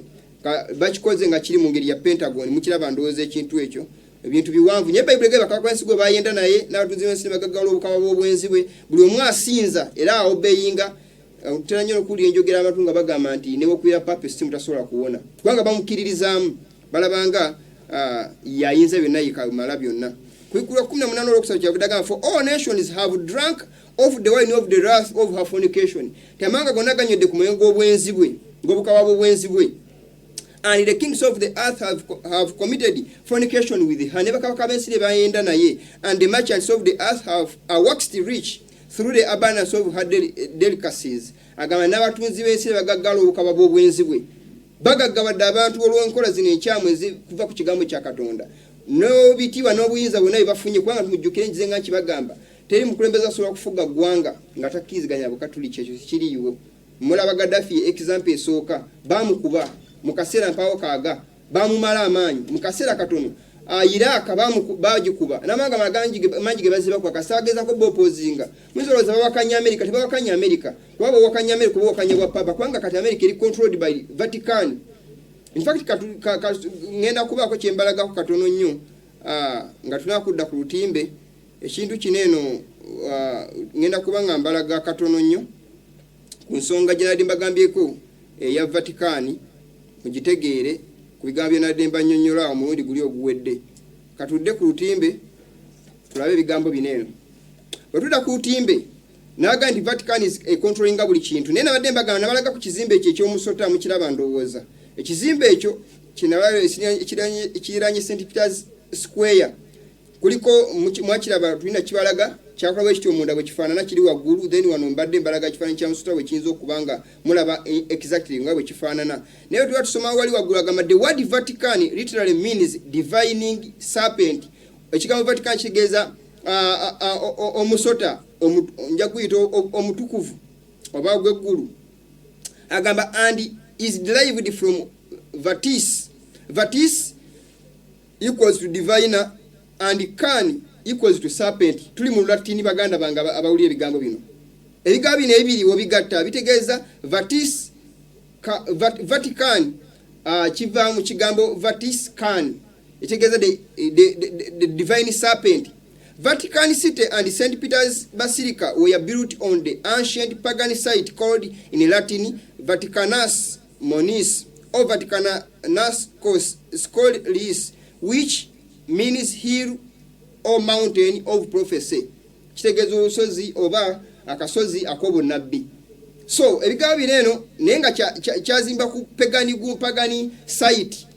bakikoze nga kiri mu ngeri ya Pentagon mukiraba ndowooza ekintu ekyo ebintu biwanvu nye Bible ge bakakwansi gwe bayenda naye n'abatunzi b'ensi bagagala obukaba bw'obwenzi bwe buli omu asinza era obeyinga teranyo okuli enjogera abantu nga bagamba nti ne bokwira papa simu tasobola kuwona kubanga bamukiririzaamu balabanga yayinza byonna yikamala byonna kwikula 18 olwokusatu kyavudaga for all nations have drunk of the wine of the wrath of her fornication tamanga gonna ganywedde ku muyengo obwenzi bwe ng'obukaba bw'obwenzi bwe. And the kings of the earth have committed fornication with her. Never kabakabensi bayenda naye. And the merchants of the earth are waxed rich through the abundance of her delicacies. Agamba n'abatunzi b'ensi bagaggala obukaba bw'obwenzi bwe. Bagaggawadde abantu olw'enkola zino enkyamu kuva ku kigambo kya Katonda. N'obitiibwa n'obuyinza bwonna bye bafunye kubanga tumujjukire nkize nga nkibagamba. Teri mukulembeze asobola kufuga ggwanga nga takkiriziganya bukatuliki ekyo kiriiwo. Mulaba Gaddafi example esooka bamukuba mukasera mpawo kaga bamumala amaanyi mukasera katono Iraq bagikuba namanga mangi ge baziba kwa kasageza ko bopozinga mwizoloza babakanya America tebakanya America wabo wakanya America bo wakanya bwa papa kwanga kati America iri controlled by Vatican. In fact ngenda kuba ko kyembalaga ko katono nnyo nga tunakudda ku lutimbe ekintu kineno ngenda kuba ngambalaga katono nnyo ku nsonga gye nadi mbagambyeko ya Vatican mugitegeere ku bigambo bye nadde mbanyonnyola omulundi guli oguwedde katudde ku lutimbe tulabe ebigambo bineeno bwe tudda ku lutimbe naga nti Vatican is controlling buli kintu naye nabadde mbagamba nabalaga ku kizimbe ekyo ekyomusota mukiraba ndowooza ekizimbe ekyo ekiranye St. Peter's Square kuliko mwakiraba tulina kibalaga kyakola ekyo munda bwe kifaanana kiri waggulu then wano mbadde mbalaga kifaananyi kya musota bwe kiyinza okubanga mulaba exactly nga bwe kifaanana naye tuba tusoma wali waggulu agamba the word Vatican literally means divining serpent. Ekigambo Vatican kitegeeza omusota nja kuyita omutukuvu oba gw'eggulu agamba and is derived from vatis. Vatis equals to diviner and can equals to serpent. Tuli mu Latin baganda banga abawulira ebigambo bino. Ebigambo bino ebiri obigatta bitegeeza vatis Vatican kiva mu kigambo vatis can itegeeza the divine serpent. Vatican City and St. Peter's Basilica were built on the ancient pagan site called in Latin Vaticanus Moniz or Vaticanus Scolis, which means hill or mountain of prophecy. Kitegeeza olusozi oba akasozi ak'obonnabbi. So ebigambo bino naye nga kyazimba ku pagani site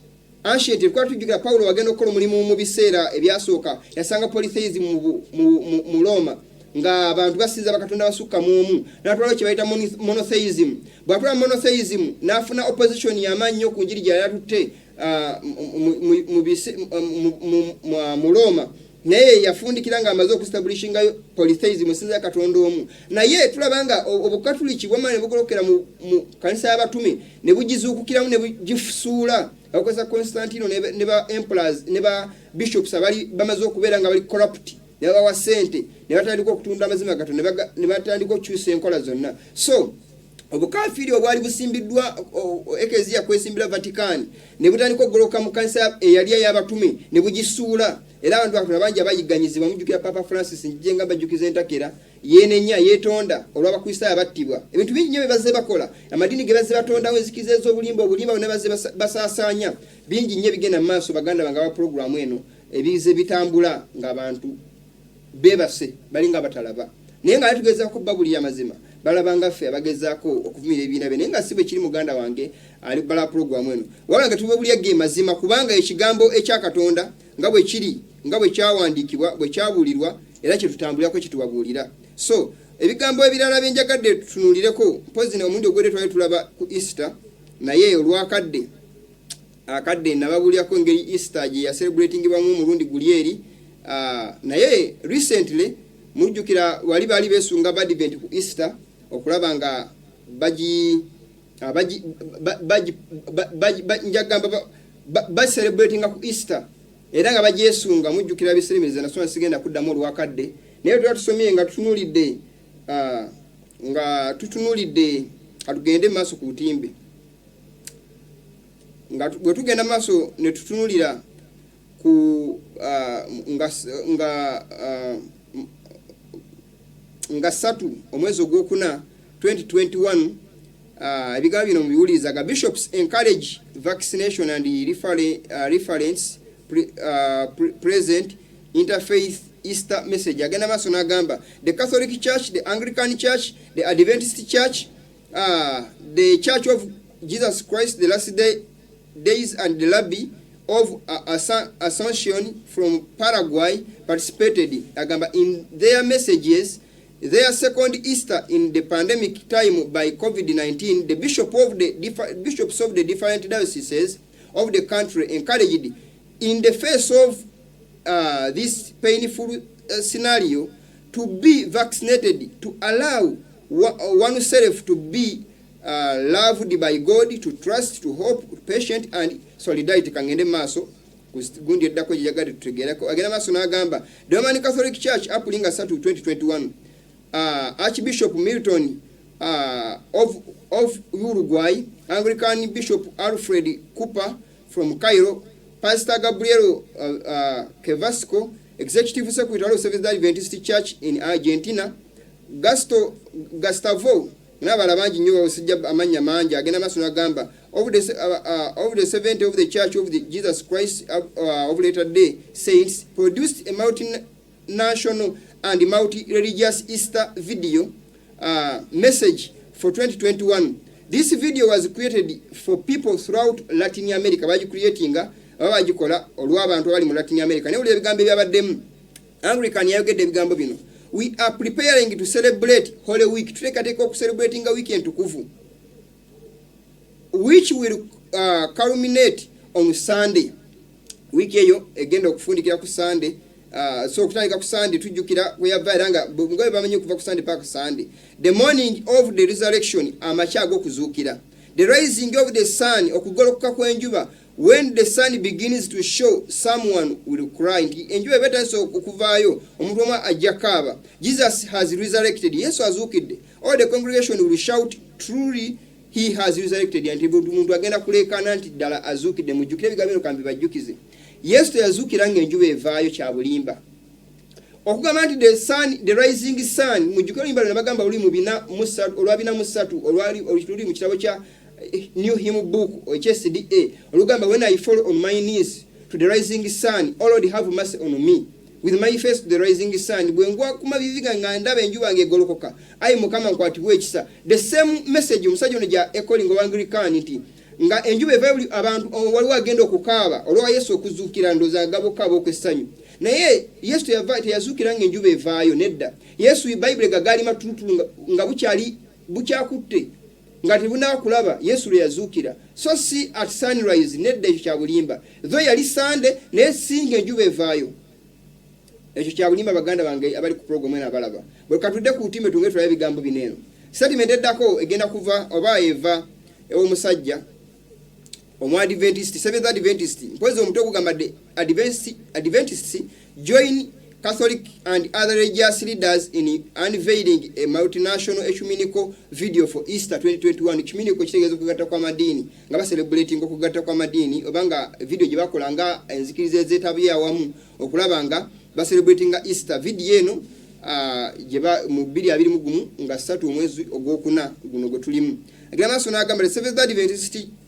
ancient. Kwa tujjukira Paulo wagenda okukola omulimu mu biseera ebyasooka yasanga polytheism mu Roma nga abantu basinza bakatonda basukka mu omu, n'atwala kye bayita monotheism. Bw'atwala monotheism n'afuna opposition y'amaanyi nnyo ku njiri gy'ali atutte mu Roma, naye yafundikira nga amaze okuestablishingayo polytheism, sinza katonda omu. Naye tulaba nga obukatuliki bwamala ne bugolokera mu kanisa y'abatume ne bugizuukukiramu ne bugifusuula abakozesa Constantino ne ba emperors ne ba bishops abali bamaze okubeera nga bali corrupt, ne bawa ssente ne batandika okutunda amazima gato ne batandika okukyusa enkola zonna. So obukafiri obwali busimbiddwa ekeziya kwesimbira Vatican ne butandika okugoloka mu kanisa eyali ey'abatume ne bugisuula, era abantu bakola bangi abayiganyizibwa. Mujjukira Papa Francis njenga bajjukiza entakera yenenya yetonda olw'abakristaayo abattibwa. Ebintu bingi nnyo bye bakola, amadini ge bazze batondawo, enzikiza ez'obulimba ne bazze basaasaanya, bingi nnyo bigenda mu maaso. Baganda bange aba programu eno ebize bitambula ng'abantu beebase balinga batalaba, naye nga tugezaako babuli y'amazima balabanga ffe abagezaako okuvumira ebibiina bye, naye nga si bwe kiri muganda wange ali bala programu eno. Wabula nga tubabulya ge mazima, kubanga ekigambo ekya Katonda nga bwe kiri, nga bwe kyawandiikibwa, bwe kyabuulirwa, era kye tutambulirako kye tubabuulira. So ebigambo ebirala bye njagadde tutunuulireko, mpozi omulundi ogwedde twali tulaba ku Easter, naye olwakadde akadde nababuulyako engeri Easter gye yacelebratingibwamu omulundi guli eri. Naye recently mujjukira wali baali beesunga Advent ku Easter okulaba nga celebrating ku Easter, era nga bagyesunga. Mujjukira biseremeza nasoma sigenda kuddamu olwakadde, naye tuba tusomye nga tutunuulidde atugende maaso ku butimbe, nga bwe tugenda maaso ne tutunuulira ku nga 3 omwezi ogwokuna 2021. Ebigambo bino mubiwulirizaga. Bishops encourage vaccination and reference present interfaith Easter message. Agenda maaso n'agamba the Catholic Church, the Anglican Church, the Adventist Church, the Church of Jesus Christ the Last Days and the Rabbi of Ascension from Paraguay participated. Agamba in their messages their second Easter in the pandemic time by COVID-19, the bishops of the different dioceses of the country encouraged, in the face of this painful scenario, to be vaccinated, to allow oneself to be loved by God, to trust, to hope, patient and solidarity. Kangende maso gundi eddako gyeyagadde tutegeerako. Agenda maaso n'agamba the Roman Catholic Church April 3, 2021, Archbishop Milton of Uruguay, Anglican Bishop Alfred Cooper from Cairo, Pastor Gabriel Kevasco, Executive Secretary of Seventh-day Adventist Church in Argentina, Gustavo n'abala bangi nnyo basajja amanya mangi. Agenda maaso n'agamba of the 70 of the Church of the Jesus Christ of Latter-day Saints produced a multinational and multi-religious Easter video message for 2021. This video was created for people throughout Latin America. Bagicreatinga babagikola olw'abantu abali mu Latin America. Naye ebigambo ebyabaddemu Anglican yayogedde ebigambo bino. We are preparing to celebrate Holy Week. Tulekateeka okucelebrating a weekend tukuvu, which will culminate on Sunday. Week eyo egenda okufundikira ku Sunday. So okutandika ku Sunday tujjukira we yava era nga ngoye bamenye okuva ku Sunday paka Sunday. The morning of the resurrection, amakya ag'okuzuukira. The rising of the sun, okugolokoka kw'enjuba. When the sun begins to show, someone will cry. Enjuba ebetandise okuvaayo, omuntu omu ajja kaaba. Jesus has resurrected. Yesu azuukidde. All the congregation will shout, truly he has resurrected. Anti omuntu agenda kuleekaana nti ddala azuukidde. Mujjukire ebigambo bino kambi bajjukize. Yesu teyazuukira ng'enjuba evaayo kya bulimba. Okugamba nti the rising sun, mujjukire oluyimba lwe bagamba olwa 43 oluli mu kitabo kya New Hymn Book HSDA olugamba when I fall on my knees to the rising sun, O Lord have mercy on me. with my face to the rising sun. Bwengwa kumaviviga nga ndaba enjuba ngegolokoka. Ayi Mukama nkwatibwa ekisa. The same message omusajja ono gya echoing of Anglican nti nga enjuba evabuli abantu waliwo agenda okukaaba olwa Yesu okuzuukira ndoza gabokaabo okwesanyu. Naye Yesu teyazuukira nga enjuba evaayo nedda. Yesu Bible gagali matulutulu nga bukyakutte nga tebunaba kulaba Yesu lwe yazuukira. So si at sunrise nedda ekyo kya bulimba. Though yali Sunday naye singa enjuba evaayo. Ekyo kya bulimba baganda bange abali ku program ena abalaba. Bwe katudde ku lutimbe tunge tulaba ebigambo bineeno. Statement eddako egenda kuva oba eva ew'omusajja Adventist, Seventh Adventist, mpozi omuto ogugamba Adventists join Catholic and other religious leaders in unveiling a multinational ecumenical video for Easter 2021. Ecumenical kitegeeza okugatta kwa madini nga baselebrating okugatta kwa madini obanga video gye bakola nga enzikiriza ezeetabuye awamu okulaba nga baselebrating Easter. Video eno jeba mu 2021 nga 3 omwezi ogwokuna guno gwe tulimu. Agamaso n'agamba the Seventh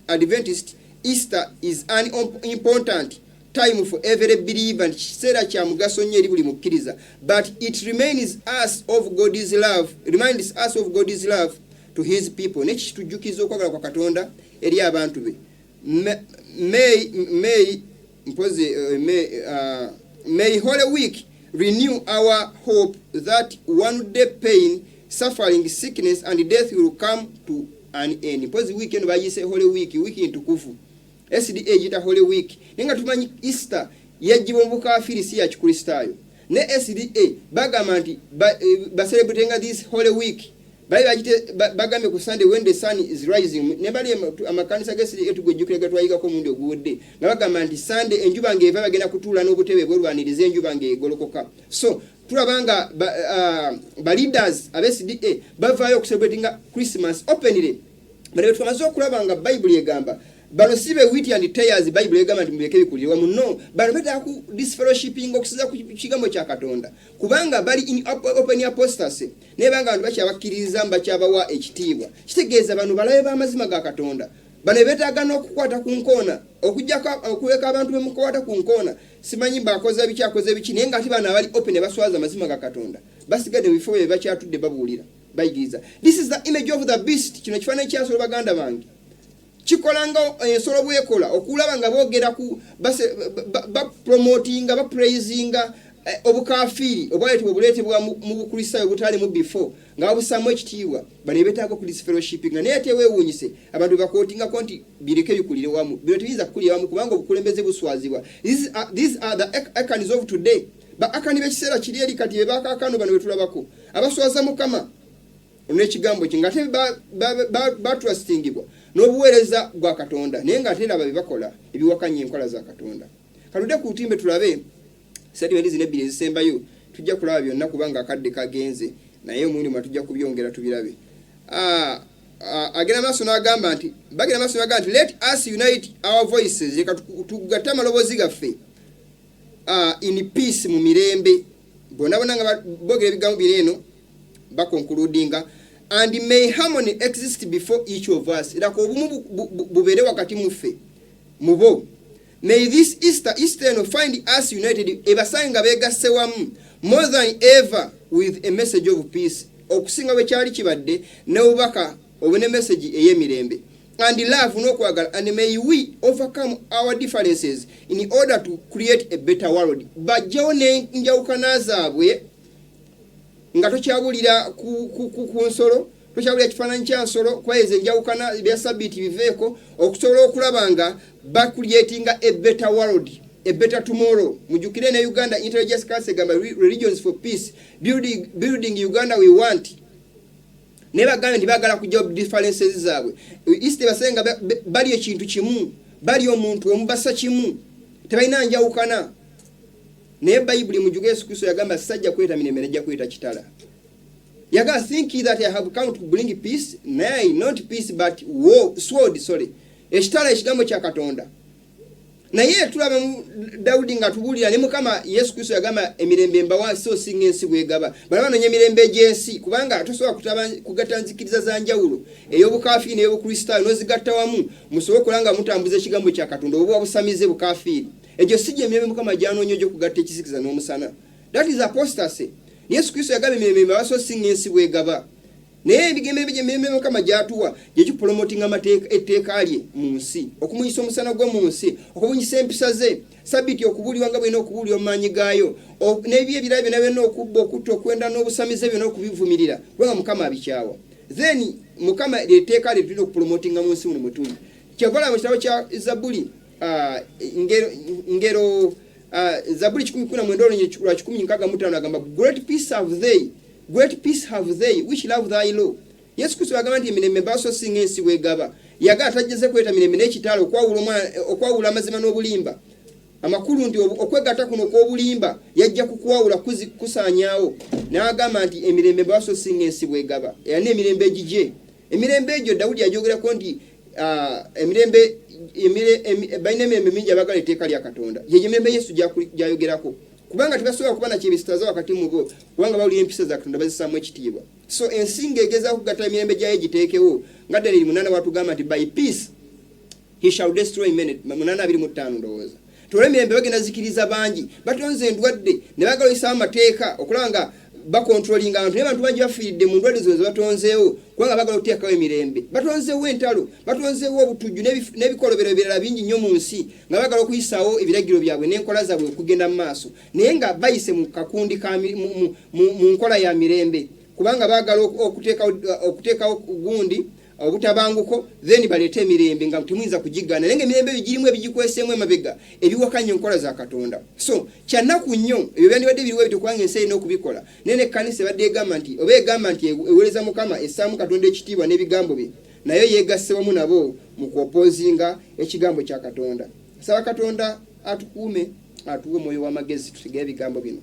Adventist Easter is an important time for every believer and kiseera kya mugaso nnyo eri buli mukkiriza, but it reminds us of God's love to his people. Nekitujjukiza okwagala kwa Katonda eri abantu be. May Holy Week renew our hope that one day pain, suffering, sickness and death will come to an end. Mpozi weekend bayise Holy Week, wiki ntukufu. SDA jita Holy Week. Nenga tumanyi Easter yajibwa mu kafiri si ya Kristayo. Ne SDA bagamba nti celebrating this Holy Week. Bagambe ku Sunday when the sun is rising. Ne bali amakanisa ge SDA etugujjukira gatwayiga ko mundi ogudde. Na bagamba nti Sunday enjuba ngeva bagenda kutuula n'obutebe bw'olwaniriza enjuba ngegolokoka. So tulabanga ba leaders aba SDA bavaayo okuselebrating Christmas openly. Bale tumaze okulabanga Bible egamba bano sibe witi and tears Bible egamba nti mbeke bikulirwa muno bano beta ku disfellowshipping okusiza ku kigambo kya Katonda kubanga bali in open apostasy ne banga abantu bakyabakiriza mbakyabawa ekitiibwa kitegeeza bano balabe b'amazima ga Katonda bano betaaga n'okukwata ku nkoona okujjako okuweka abantu bemukwata ku nkoona simanyi bakoze bikyakoze biki naye nga ati bano abali open baswaza amazima ga Katonda basigadde mu bifo bye bakyatudde babuulira bayigiriza. This is the image of the beast. Kino kifaananyi kyasolo baganda bange kikolanga ensolo bwekola okulaba nga boogera ku promotinga praising obukafiri obwaleetebwa obuleetebwa mu bukristaayo butali mu before nga babusamu ekitiibwa bano betaaga ku disfellowshipping naye teweewuunyise abantu bakootingako nti bireke bikulire wamu bino tebiyinza kukulira wamu kubanga obukulembeze buswazibwa. These are the icons of today. Baakani b'ekiseera kiri eri kati be baakaakano bano betulabako abaswaza Mukama n'ekigambo kye nga batrustingibwa n'obuweereza gwa Katonda naye nga ate laba bye bakola ebiwakanya enkola za Katonda. Kaludde ku lutimbe tulabe sedi zino ebbiri ezisembayo tujja kulaba byonna kubanga akadde kagenze naye omulimu tujja kubyongera tubirabe. Agenda maaso n'agamba nti let us unite our voices leka tugatte amaloboozi gaffe in peace mu mirembe bonna nga boogera ebigambo bineeno bakonkuludinga and may harmony exist before each of us. Lako obumu bubeere wakati muffe mubo. May this Easter find us united ebasanga begasse wamu more than ever with a message of peace. Okusinga bwe kyali kibadde ne obubaka obune message ey'emirembe and love n'okwagala, and may we overcome our differences in order to create a better world. Bajjawo n'enjawukana zaabwe nga tokyabulira ku nsolo tokyabulira kifaananyi kya nsolo kwayeza enjawukana bya sabiti biveeko okusobola okulaba nga creating a better world, a better tomorrow. Mujukire ne Uganda Intelligence Council gamba religions for peace, building Uganda we want. Ne bagamba nti bagala kujja differences zaabwe. East basenga bali ekintu kimu, bali omuntu omubasa kimu, tebalina njawukana. Naye Bible mujuge Yesu Kristo yagamba sajja kweta mirembe najja kweta kitala. Yaga think that I have come to bring peace, nay not peace but war, sword, sorry. Ekitala ekigambo kya Katonda. Naye tulaba Daudi nga tubulira ne Mukama Yesu Kristo yagamba emirembe mbawa so singa ensi bwegaba. Bala banonye emirembe gy'ensi kubanga tosobola kugatta nzikiriza za njawulo ey'obukafiri n'ey'obukristaayo n'ozigatta wamu musobola okulanga mutambuza ekigambo kya Katonda oba busamize bukafiri. egyo sijja emirembe Mukama gyanoonye gyo kugatta ekisikiza n'omusana. That is apostasy. Yesu Kristo yagaba emirembe abaso singa ensi bwegaba. Naye ebigembe emirembe Mukama gyatuwa gye kipromotinga amateeka etteeka lye mu nsi, okumuyisa omusana gwe mu nsi, okubunyisa empisa ze, sabiti okubuulirwa nga bwena okubuulira mu maanyi gaayo, n'ebyo ebirala byonna byonna okubba, okutta, okwenda n'obusamize byonna okubivumirira kubanga Mukama abikyawa. Then Mukama etteeka lye tulina okupromotinga mu nsi muno mwe tuli. Kyekola mu kitabo kya Zabbuli ngero Zabbuli 119:15 agamba great peace have they which love thy law. Yesu Kristo agamba nti emirembe baso singa ensi bwegaba. Yagala tajjeze kweta mirembe n'ekitalo okwawula amazima n'obulimba. Amakulu nti okwegatta kuno kw'obulimba yajja kukwawula kusaanyaawo. N'agamba nti emirembe baso singa ensi bwegaba. Era n'emirembe egije. Emirembe egyo Dawudi yajogerako nti balina emirembe mingi abagala etteeka lya Katonda. Ye emirembe Yesu gy'ayogerako. Kubanga tebasobola kuba na kyebisitaza wakati mu bo kubanga bawulira empisa za Katonda bazisaamu ekitiibwa. So ensinga egezaako kugatta emirembe gyayo giteekewo nga Daniel 8 watugamba nti by peace he shall destroy many. 8:25 ndowooza. Tolwa emirembe bagenda zikiriza bangi batonze endwadde ne bagala oyisaamu amateeka okulanga bakontrolinga abantu naye bantu bangi bafiiridde mu ndwadde zo ze batonzeewo kubanga bagala okuteekawo emirembe. Batonzeewo entalo, batonzeewo obutujju n'ebikolobero ebirala bingi nnyo mu nsi nga bagala okuyisaawo ebiragiro byabwe n'enkola zaabwe okugenda mu maaso naye nga bayise mu kakundi mu nkola ya mirembe kubanga baagala okuteekawo gundi obutabanguko then baleete emirembe nga temuyinza kugigaana naye ng'emirembe girimu ebigikweseemu emabega ebiwakanya enkola za Katonda. So kyannaku nnyo ebyo byandibadde biriwo ebyo kubanga ensi erina okubikola naye n'ekkanisa ebadde egamba nti oba egamba nti eweereza Mukama essaamu Katonda ekitiibwa n'ebigambo bye naye yeegasse wamu nabo mu kuopoozinga ekigambo kya Katonda. Saba Katonda atukuume atuwe mwoyo w'amagezi tusigale ebigambo bino.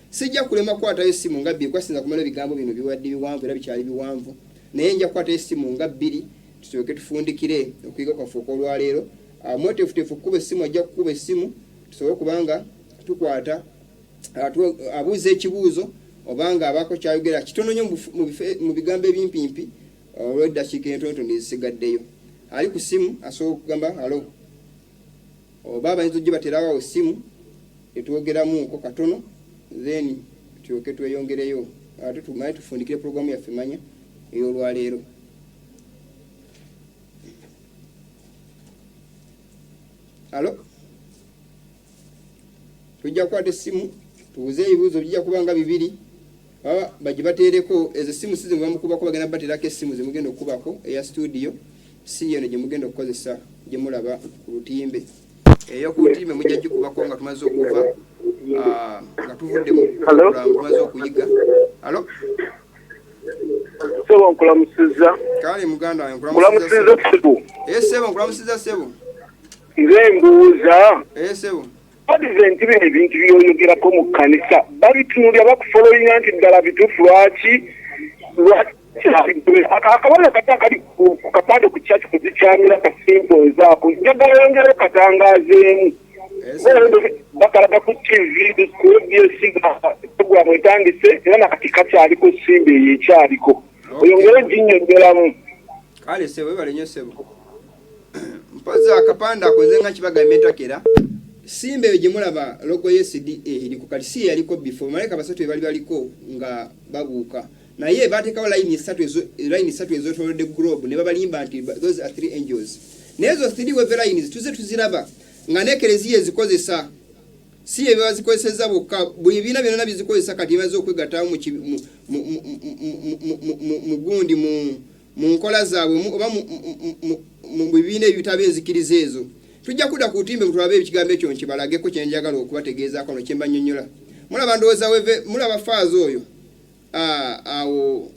Sijja kulema kukwatayo essimu nga bbiri kwasinza kumala ebigambo bino biwadde biwanvu era bikyali biwanvu naye nja kukwata essimu nga bbiri tusooke tufundikire okuyiga kwaffe okw'olwaleero. Mweteefuteefu okukuba essimu ajja kukuba essimu tusobole kubanga tukwata abuuza ekibuuzo obanga abaako kyayogera kitono nnyo mu bigambo ebimpimpi olw'eddakiika entonotono ezisigaddeyo. Ali ku ssimu asobola okugamba halo oba abayinza ojje baterawo essimu etwogeramuko katono then tulyoke tweyongereyo ate tumaye tufundikire programu yaffe manya ey'olwaleero. Halo tujja kukwata essimu tubuuze ebibuuzo bijja kubanga bibiri baba bajje bateereko ezo essimu si zemuba mukubako bagenda bateerako essimu zemugenda okukubako eya studio si yeno gye mugenda okukozesa gye mulaba ku lutimbe. Eyo ku lutimbe mujja gikubako nga tumaze okuva nga tuvudde mu tumaze okuyiga. Halo Sebo nkulamusiza. Kale muganda wange nkulamusiza Sebo. Sebo nkulamusiza Sebo. Nze mbuuza. Sebo. Advent bino ebintu byoyogerako mu kkanisa babitunuulira bakufollowinga nti ddala bituufu lwaki akabona kati akali ku kapande ku kyaki kuzikyamira kasimbozi ako njagala yongere katangaazeemu bakalaga ku TV disikubyesigaogulamu etandise era nakati kakyaliko simba eyo ekyaliko oyongere ginyongeramu. Kale Sebo webale nnyo Sebo. Mpaza akapande ako nze nga kibagambe entakera simba eyo gye mulaba logo y'SDA eri ku kalisi yaliko before malaika basatu bali baliko nga babuuka naye bateekawo line 3 ezotolodde globe ne babalimba nti those are 3 angels. Nezo 3 wave lines tuze tuziraba nga nekereziya ezikozesa si ebyo bazikozeseza bokka buli biina byonna bizikozesa kati baze okwegattawo mu gundi mu nkola zaabwe oba mu bibiina ebitabo enzikiriza ezo. Tujja kudda ku lutimbe mutulabe ekigambo ekyo nkibalageko kye njagala okubategeezaako no kye mbanyonnyola. Mulaba ndowooza mulaba faazo oyo awo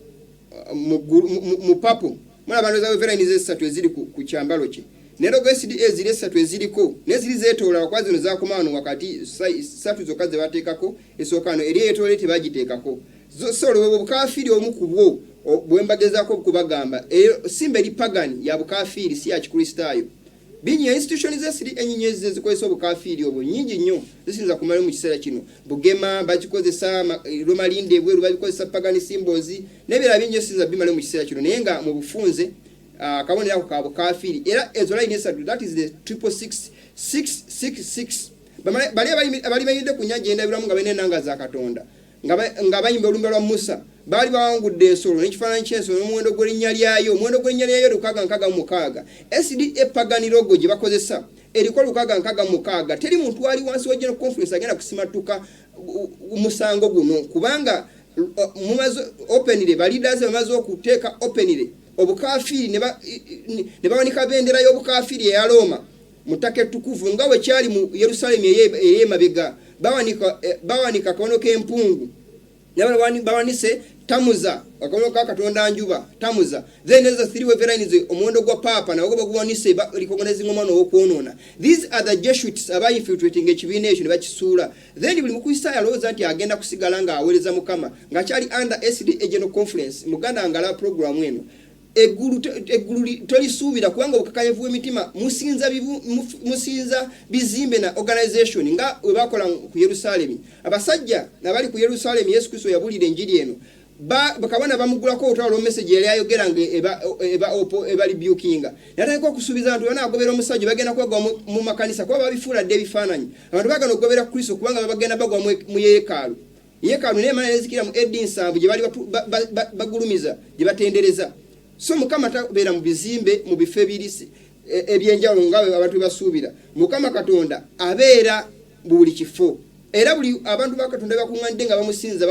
mu papo mulaba ndowooza weveranize esatu eziri ku kyambalo kye ne logo SDA eziri esatu eziriko neziri zeetoola wakwazi zino zakomaano wakati satu zokka ze bateekako esookano eri eyeetoole tebagiteekako so olwo bukafiiri omu ku bwo bwe mbagezaako kubagamba simba eri pagani ya bukafiiri si ya kikristaayo. Binyi ya institution zesiri enyinyezi zikozesa obukafiiri obwo nyingi nnyo zisinza kumala mu kiseera kino. Bugema bakikozesa Roma linde bweru babikozesa pagani symbols n'ebirala bingi zisinza bimala mu kiseera kino naye nga mu bufunze kabonera ako ka bukafiiri era ezo line esatu that is the 666 bali abalimanyidde ku nnyanja endabirwamu nga balina enanga za Katonda nga bayimba olumbe lwa Musa baali bawangudde ensolo n'ekifaananyi ky'ensolo n'omuwendo gw'erinnya lyayo lukaaga nkaaga mu mukaaga. SDA pagani logo gye bakozesa eriko lukaaga nkaaga mu mukaaga. Teri muntu ali wansi wa General Conference agenda kusimatuka musango guno kubanga mumaze openire ba leaders bamaze okuteeka openire obukafiri ne bawanika bendera y'obukafiri ya Roma mutake tukuvu nga bwe kyali mu Yerusalemu ey'emabega bawanika kakono k'empungu bawanise Tamuza akakono ka Katonda njuba Tamuza then as the three wave lines omuwendo gwa papa na ogoba guwanise recognizing omwana w'okwonona. These are the Jesuits abayi infiltrating ekibiina ekyo ne bakisuula then buli mukuisa yalowooza nti agenda kusigala nga aweereza Mukama nga kyali under SDA General Conference muganda ngala program eno eggulu tolisuubira kubanga obukakayevu bw'emitima musinza bizimbe na organization nga we bakola ku Yerusalemu. Abasajja abali ku Yerusalemu Yesu Kristo yabulira enjiri eno bakabona bamugulako otwalo message yali ayogera eba rebukinga yatandika okusuubiza abantu bana agobera omusajja bagenda kwagwa mu makanisa kuba babifuula dde ebifaananyi abantu bagana okugobera Kristo kubanga bagenda bagwa mu yeekaalu n'emana nezikira mu Edinsambu gye bali bagulumiza gye batendereza. So Mukama tabeera mu bizimbe mu bifo ebirisi ebyenjawulo nga abantu basuubira. Mukama Katonda abeera buli kifo era buli abantu ba Katonda bakuŋŋaanidde nga bamusinza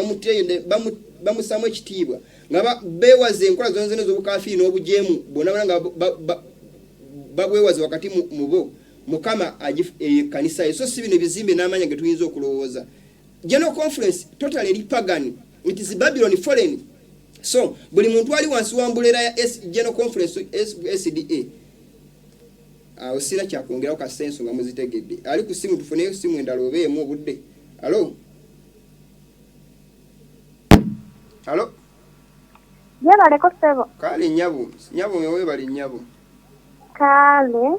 bamusaamu ekitiibwa nga beewaze enkola zonze ez'obukafiri n'obujeemu bonna nga babwewaze wakati mu bo Mukama kanisa ye. So si bino bizimbe n'amanya ge tuyinza okulowooza. General Conference totally eri pagan, it is Babylon foreign. So buli muntu ali wansi wa mbulera ya General Conference SDA osira kyakwongeraho kasenso nga muzitegedde. Ali ku simu tufune simu endala obeemu obudde. Alo Yebale ko sebo. Kale nyabo mewe bali nyabo. Kale.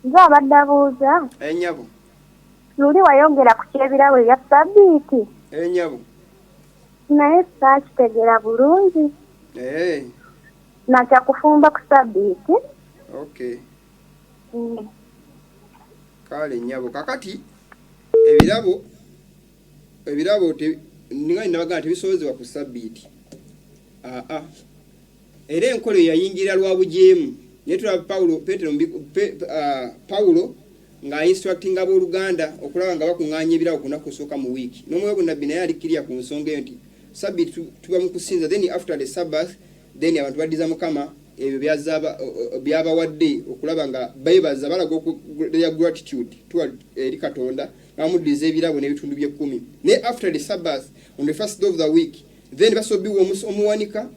Nzo abaddabuuza. Nyabo. Luli wayongera ku kyebirawo ya Sabbiiti. Nyabo. Naye saakitegera bulungi. Nakya kufumba ku Sabbiiti. Okay. Kale nyabo kakati ebirabo ninga nabaga tebisoozebwa ku Sabbiiti. Era enkolo yayingira lwa bujeemu netula Paulo nga instructing abooluganda okulaba nga bakuŋŋaanya ebirabo kunaku kusooka mu wiiki n'omwoyo gunnabbi naye alikirya ku nsonga eyo nti Sabbiiti tuba mu kusinza then after the Sabbath then abantu baddiza Mukama ebyo byabawadde okulaba nga beebaza balaga okuleya gratitude eri Katonda bamuddiza ebirabo n'ebitundu bye-10 ne after the Sabbath on the first day of the week then basobiwa omuwanika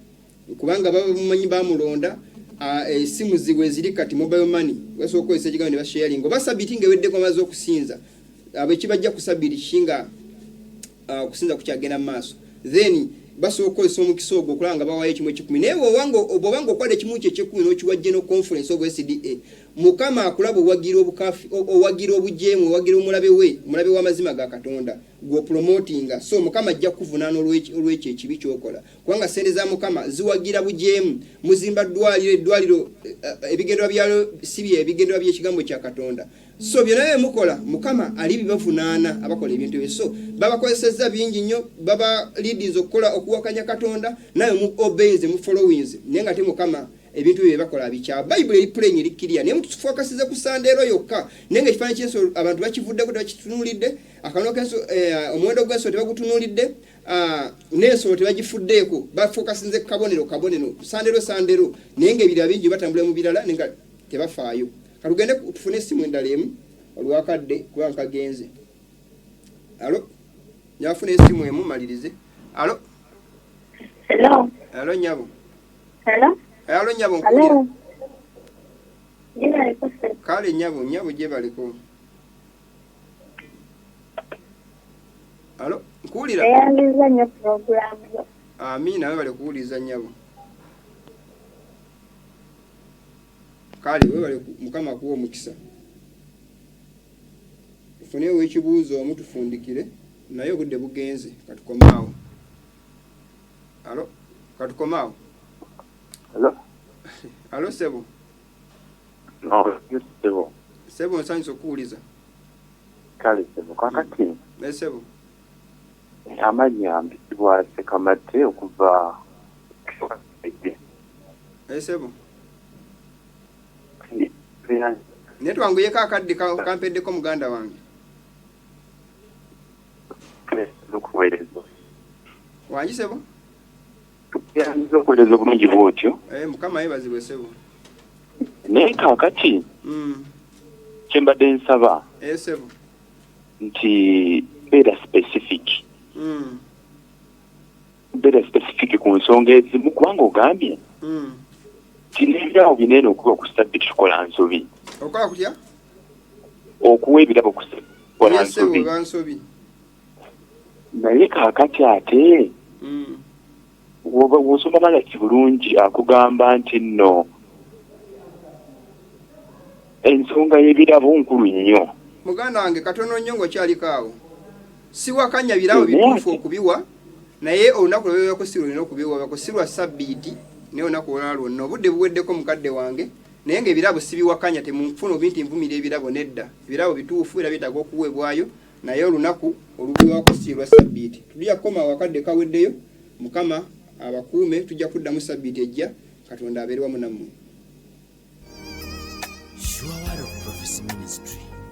kubanga baba mumanyi bamulonda esimu zibwe ziri kati mobile money basooka okozesa ekigambo ne basharing oba Sabbiiti ng'eweddeko amaze okusinza abekibajja ku Sabbiiti kinga okusinza kukyagenda mu maaso then basooka okozesa omukisa ogwo okulaba nga bawaayo ekimu ekikumi naye bw'obanga okwala ekimu ky'ekikumi n'okiwa General Conference of SDA Mukama akulaba owagira obujeemu owagira omulabe w'amazima ga Katonda gw'opromotinga so Mukama ajja kuvunaana olw'ekyo ekibi ky'okola kubanga sente za Mukama ziwagira bujeemu muzimba eddwaliro ebigendwa byalo si bye ebigendwa by'ekigambo kya Katonda so byonna bye mukola Mukama ali bibavunaana abakola ebintu ebyo so babakozesezza bingi nnyo baba leaders okukola okuwakanya Katonda naye mu obeys mu followings naye nga te Mukama ebintu bye bakola bikya Bible eri plain eri clear naye mutufokasize ku Sandero yokka naye nga ekifaananyi ky'ensolo abantu bakivuddeko tebakitunulidde akano kenso omuwendo gw'ensolo tebagutunulidde n'ensolo tebagifuddeeko bafokasize kabonero Sandero naye nga ebirala bingi batambula mu birala naye nga tebafaayo kalugende tufune essimu endala emu olwakadde kuba nkagenze. Alo nyafune essimu emu malirize. Alo nyabo. Alo nyabo nkuja. Kale nyabo gye baliko. Alo nkuwulira. Eyandiza nnyo programu. Amina nawe bali kuwuliza nyabo. Kale we bali Mukama kuwa omukisa. Tufuneewo ekibuuzo omutufundikire naye obudde bugenze katukomaawo. Katukomaawo. Alo sebo. No, sebo. Sebo nsanyusa okuwuliza. Kale sebo kakati Sebo. Amannya mbitibwa Ssekamate okuva Sebo. Netwanguye kakadde kampeddeko muganda wange. Okuweereza. Wangi sebo? Yanza okuweereza obulungi bw'otyo. Mukama yeebazibwe sebo. Naye kaakati kye mbadde nsaba Sebo. nti beera specific. Beera specific ku nsonga ezimu kubanga ogambye tinebyawo binene okuba ku sabbiiti tukola nsobi. Okola kutya? Okuwa ebirabo ku kola nsobi. Nsobi. Naye kaakati ate w'osoma malaki bulungi akugamba nti nno ensonga y'ebirabo nkulu nnyo. Muganda wange katono nnyo ng'okyaliko awo. Siwakanya birabo bituufu okubiwa naye olunaku lw'obeerako si lwolina okubiwa si lwa sabbiiti naye olunaku olulala lwonna obudde buweddeko mukadde wange naye ng'ebirabo sibiwakanya temunfuna obi nti nvumira ebirabo nedda. Ebirabo bituufu era byetaaga okuweebwayo naye olunaku olubiwako si lwa sabbiiti. Tujja kukoma wakadde kaweddeyo Mukama abakuume tujja kuddamu sabbiiti ejja Katonda abeere wamu nammwe. Sure Word of Prophecy Ministry.